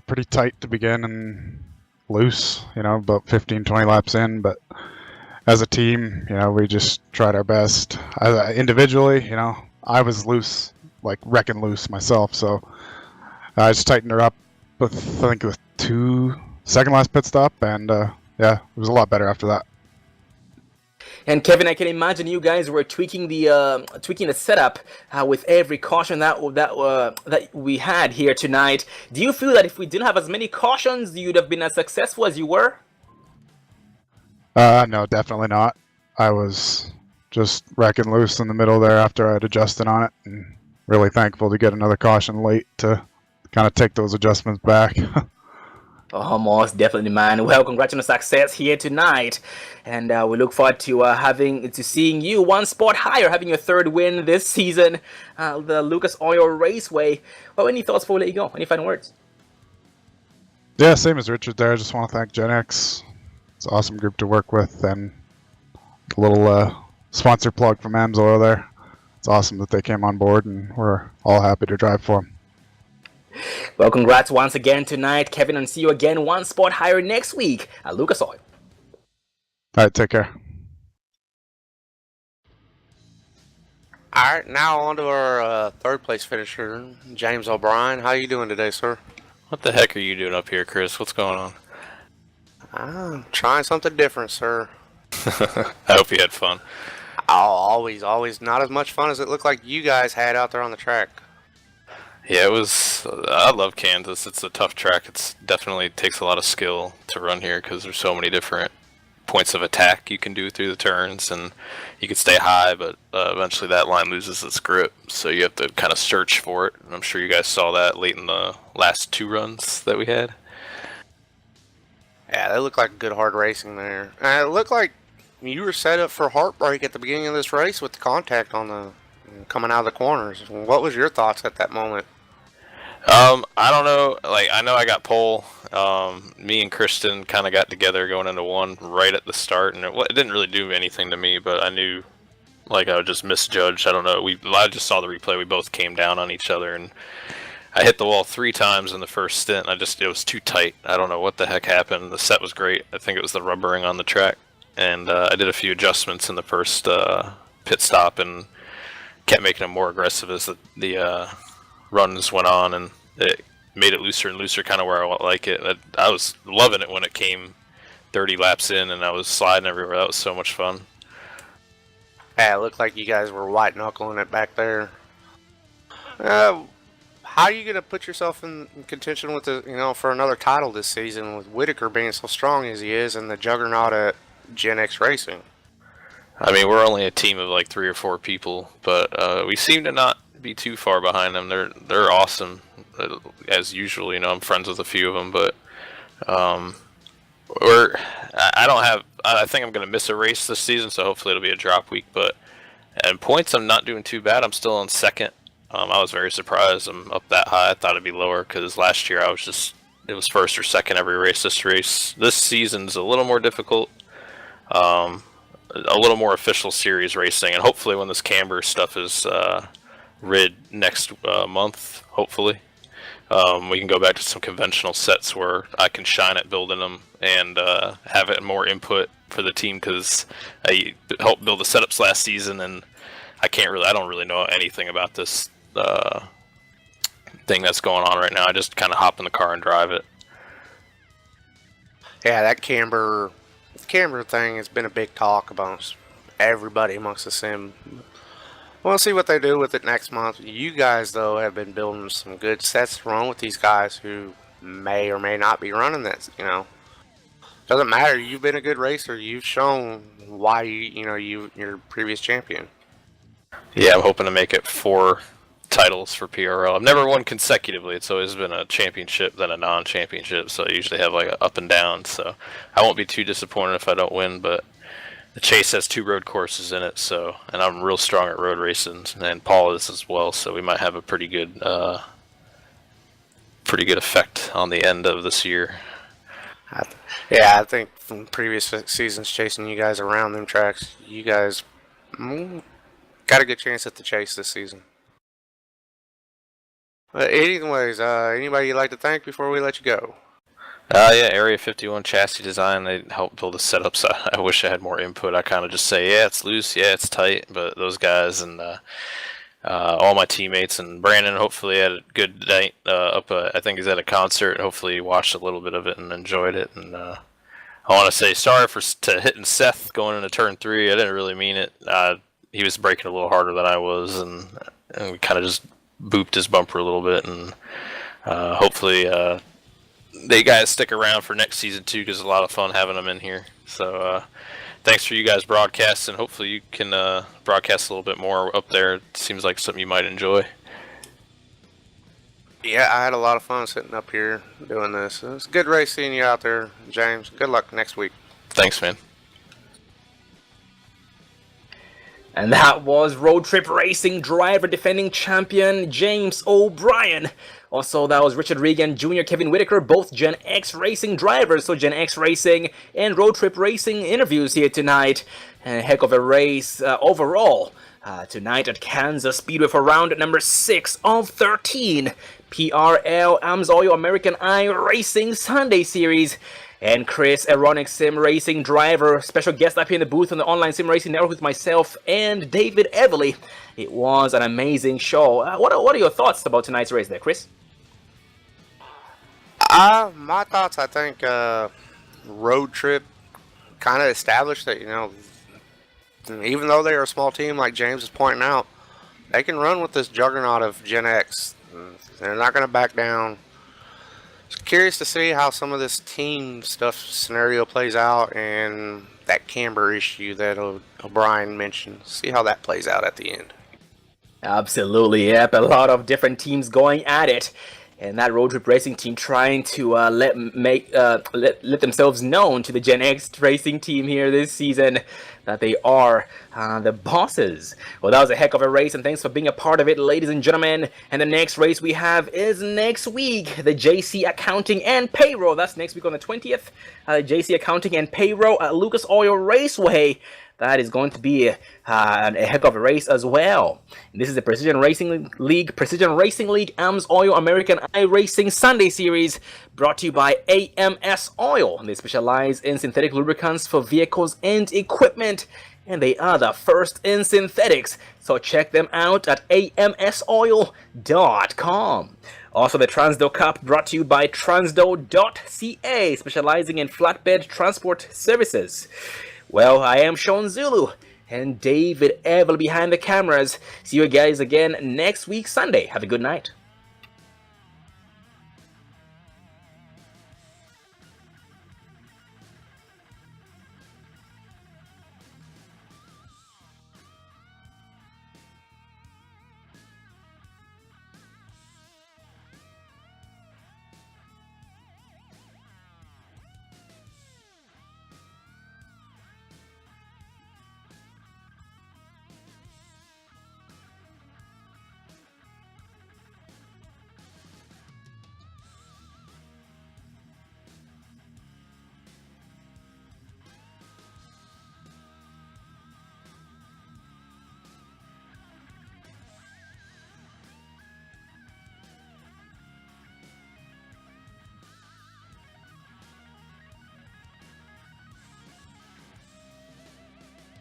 pretty tight to begin and loose, about 15-20 laps in, but as a team, we just tried our best. Individually, I was loose, like wrecking loose myself, so I just tightened her up with, I think, with 2 second last pit stop, and yeah, it was a lot better after that. And Kevin, I can imagine you guys were tweaking the setup with every caution that we had here tonight. Do you feel that if we didn't have as many cautions, you'd have been as successful as you were? No, definitely not. I was just wrecking loose in the middle there after I'd adjusted on it, and really thankful to get another caution late to kind of take those adjustments back. Oh, most definitely, man. Well, congrats on the success here tonight, and we look forward to seeing you one spot higher, having your 3rd win this season, the Lucas Oil Raceway. Well, any thoughts before we let you go? Any final words? Yeah, same as Richard there. I just want to thank Gen X. It's an awesome group to work with, and a little sponsor plug from AMSOIL there. It's awesome that they came on board, and we're all happy to drive for them. Well, congrats once again tonight, Kevin, and see you again one spot higher next week at Lucas Oil. All right, take care. All right, now on to our 3rd place finisher, James O'Brien. How you doing today, sir? What the heck are you doing up here, Chris? What's going on? I'm trying something different, sir. I hope you had fun. Always not as much fun as it looked like you guys had out there on the track. Yeah, it was. I love Kansas. It's a tough track. It's definitely takes a lot of skill to run here because there's so many different points of attack you can do through the turns, and you can stay high, but eventually that line loses its grip, so you have to kind of search for it. And I'm sure you guys saw that late in the last 2 runs that we had. Yeah, that looked like good hard racing there. And it looked like you were set up for heartbreak at the beginning of this race with the contact on the coming out of the corners. What was your thoughts at that moment? I don't know. I know I got pole. Me and Kristen kind of got together going into 1 right at the start, and it didn't really do anything to me, but I knew, I would just misjudged. I don't know. I just saw the replay. We both came down on each other, and I hit the wall 3 times in the first stint. It was too tight. I don't know what the heck happened. The set was great. I think it was the rubbering on the track, and I did a few adjustments in the first pit stop, and kept making them more aggressive as the runs went on, and it made it looser and looser, kind of where I like it. I was loving it when it came 30 laps in and I was sliding everywhere. That was so much fun. Yeah, it looked like you guys were white knuckling it back there. How are you gonna put yourself in contention with for another title this season, with Whitaker being so strong as he is and the juggernaut at Gen X Racing? I mean, we're only a team of 3 or 4 people, but we seem to not be too far behind them. They're awesome as usual. I'm friends with a few of them, but I don't have. I think I'm going to miss a race this season, so hopefully it'll be a drop week. But and points, I'm not doing too bad. I'm still on second. I was very surprised I'm up that high. I thought it'd be lower because last year it was first or second every race. This season's a little more difficult. A little more official series racing, and hopefully when this camber stuff is rid next month, hopefully we can go back to some conventional sets where I can shine at building them and have it more input for the team, because I helped build the setups last season and I don't really know anything about this thing that's going on right now. I just kind of hop in the car and drive it. Yeah, that camber thing has been a big talk amongst everybody amongst the sim. We'll see what they do with it next month. You guys, though, have been building some good sets to run with these guys who may or may not be running this. Doesn't matter. You've been a good racer. You've shown why you're previous champion. Yeah, I'm hoping to make it 4 titles for PRL. I've never won consecutively. It's always been a championship, then a non-championship. So I usually have like an up and down. So I won't be too disappointed if I don't win, but the Chase has 2 road courses in it, and I'm real strong at road racing, and Paul is as well, so we might have a pretty good effect on the end of this year. I think from previous seasons chasing you guys around them tracks, you guys got a good chance at the Chase this season. But anyways, anybody you'd like to thank before we let you go? Yeah, Area 51 chassis design, they helped build the setups. I wish I had more input. I kind of just say, yeah, it's loose, yeah, it's tight, but those guys and all my teammates and Brandon hopefully had a good night I think he's at a concert. Hopefully he watched a little bit of it and enjoyed it. And I want to say sorry for hitting Seth going into turn 3. I didn't really mean it. He was braking a little harder than I was, and we kind of just booped his bumper a little bit. And hopefully they guys stick around for next season too, because it's a lot of fun having them in here. So thanks for you guys broadcasting. Hopefully you can broadcast a little bit more up there. It seems like something you might enjoy. Yeah, I had a lot of fun sitting up here doing this. It was a good race seeing you out there, James. Good luck next week. Thanks, man. And that was Road Trip Racing driver defending champion James O'Brien. Also, that was Richard Regan Jr., Kevin Whitaker, both Gen X Racing drivers. So Gen X Racing and Road Trip Racing interviews here tonight. And a heck of a race overall. Tonight at Kansas Speedway for round number 6 of 13. PRL American Iracing Sunday Series. And Chris, Aeronix Sim Racing driver, special guest up here in the booth on the Online Sim Racing Network with myself and David Everly. It was an amazing show. What are your thoughts about tonight's race there, Chris? My thoughts, I think Road Trip kind of established that, even though they're a small team like James is pointing out, they can run with this juggernaut of Gen X. They're not going to back down. Curious to see how some of this team stuff scenario plays out, and that camber issue that O'Brien mentioned. See how that plays out at the end. Absolutely, yep. A lot of different teams going at it. And that Road Trip Racing team trying to let themselves known to the Gen X Racing team here this season that they are the bosses. Well, that was a heck of a race, and thanks for being a part of it, ladies and gentlemen. And the next race we have is next week, the JC Accounting and Payroll. That's next week on the 20th. JC Accounting and Payroll at Lucas Oil Raceway. That is going to be a heck of a race as well. And this is the Precision Racing League AMS Oil American Iracing Sunday Series, brought to you by AMS Oil. They specialize in synthetic lubricants for vehicles and equipment, and they are the first in synthetics. So check them out at amsoil.com. Also, the Transdo Cup brought to you by transdo.ca, specializing in flatbed transport services. Well, I am Sean Zulu and David Evel behind the cameras. See you guys again next week, Sunday. Have a good night.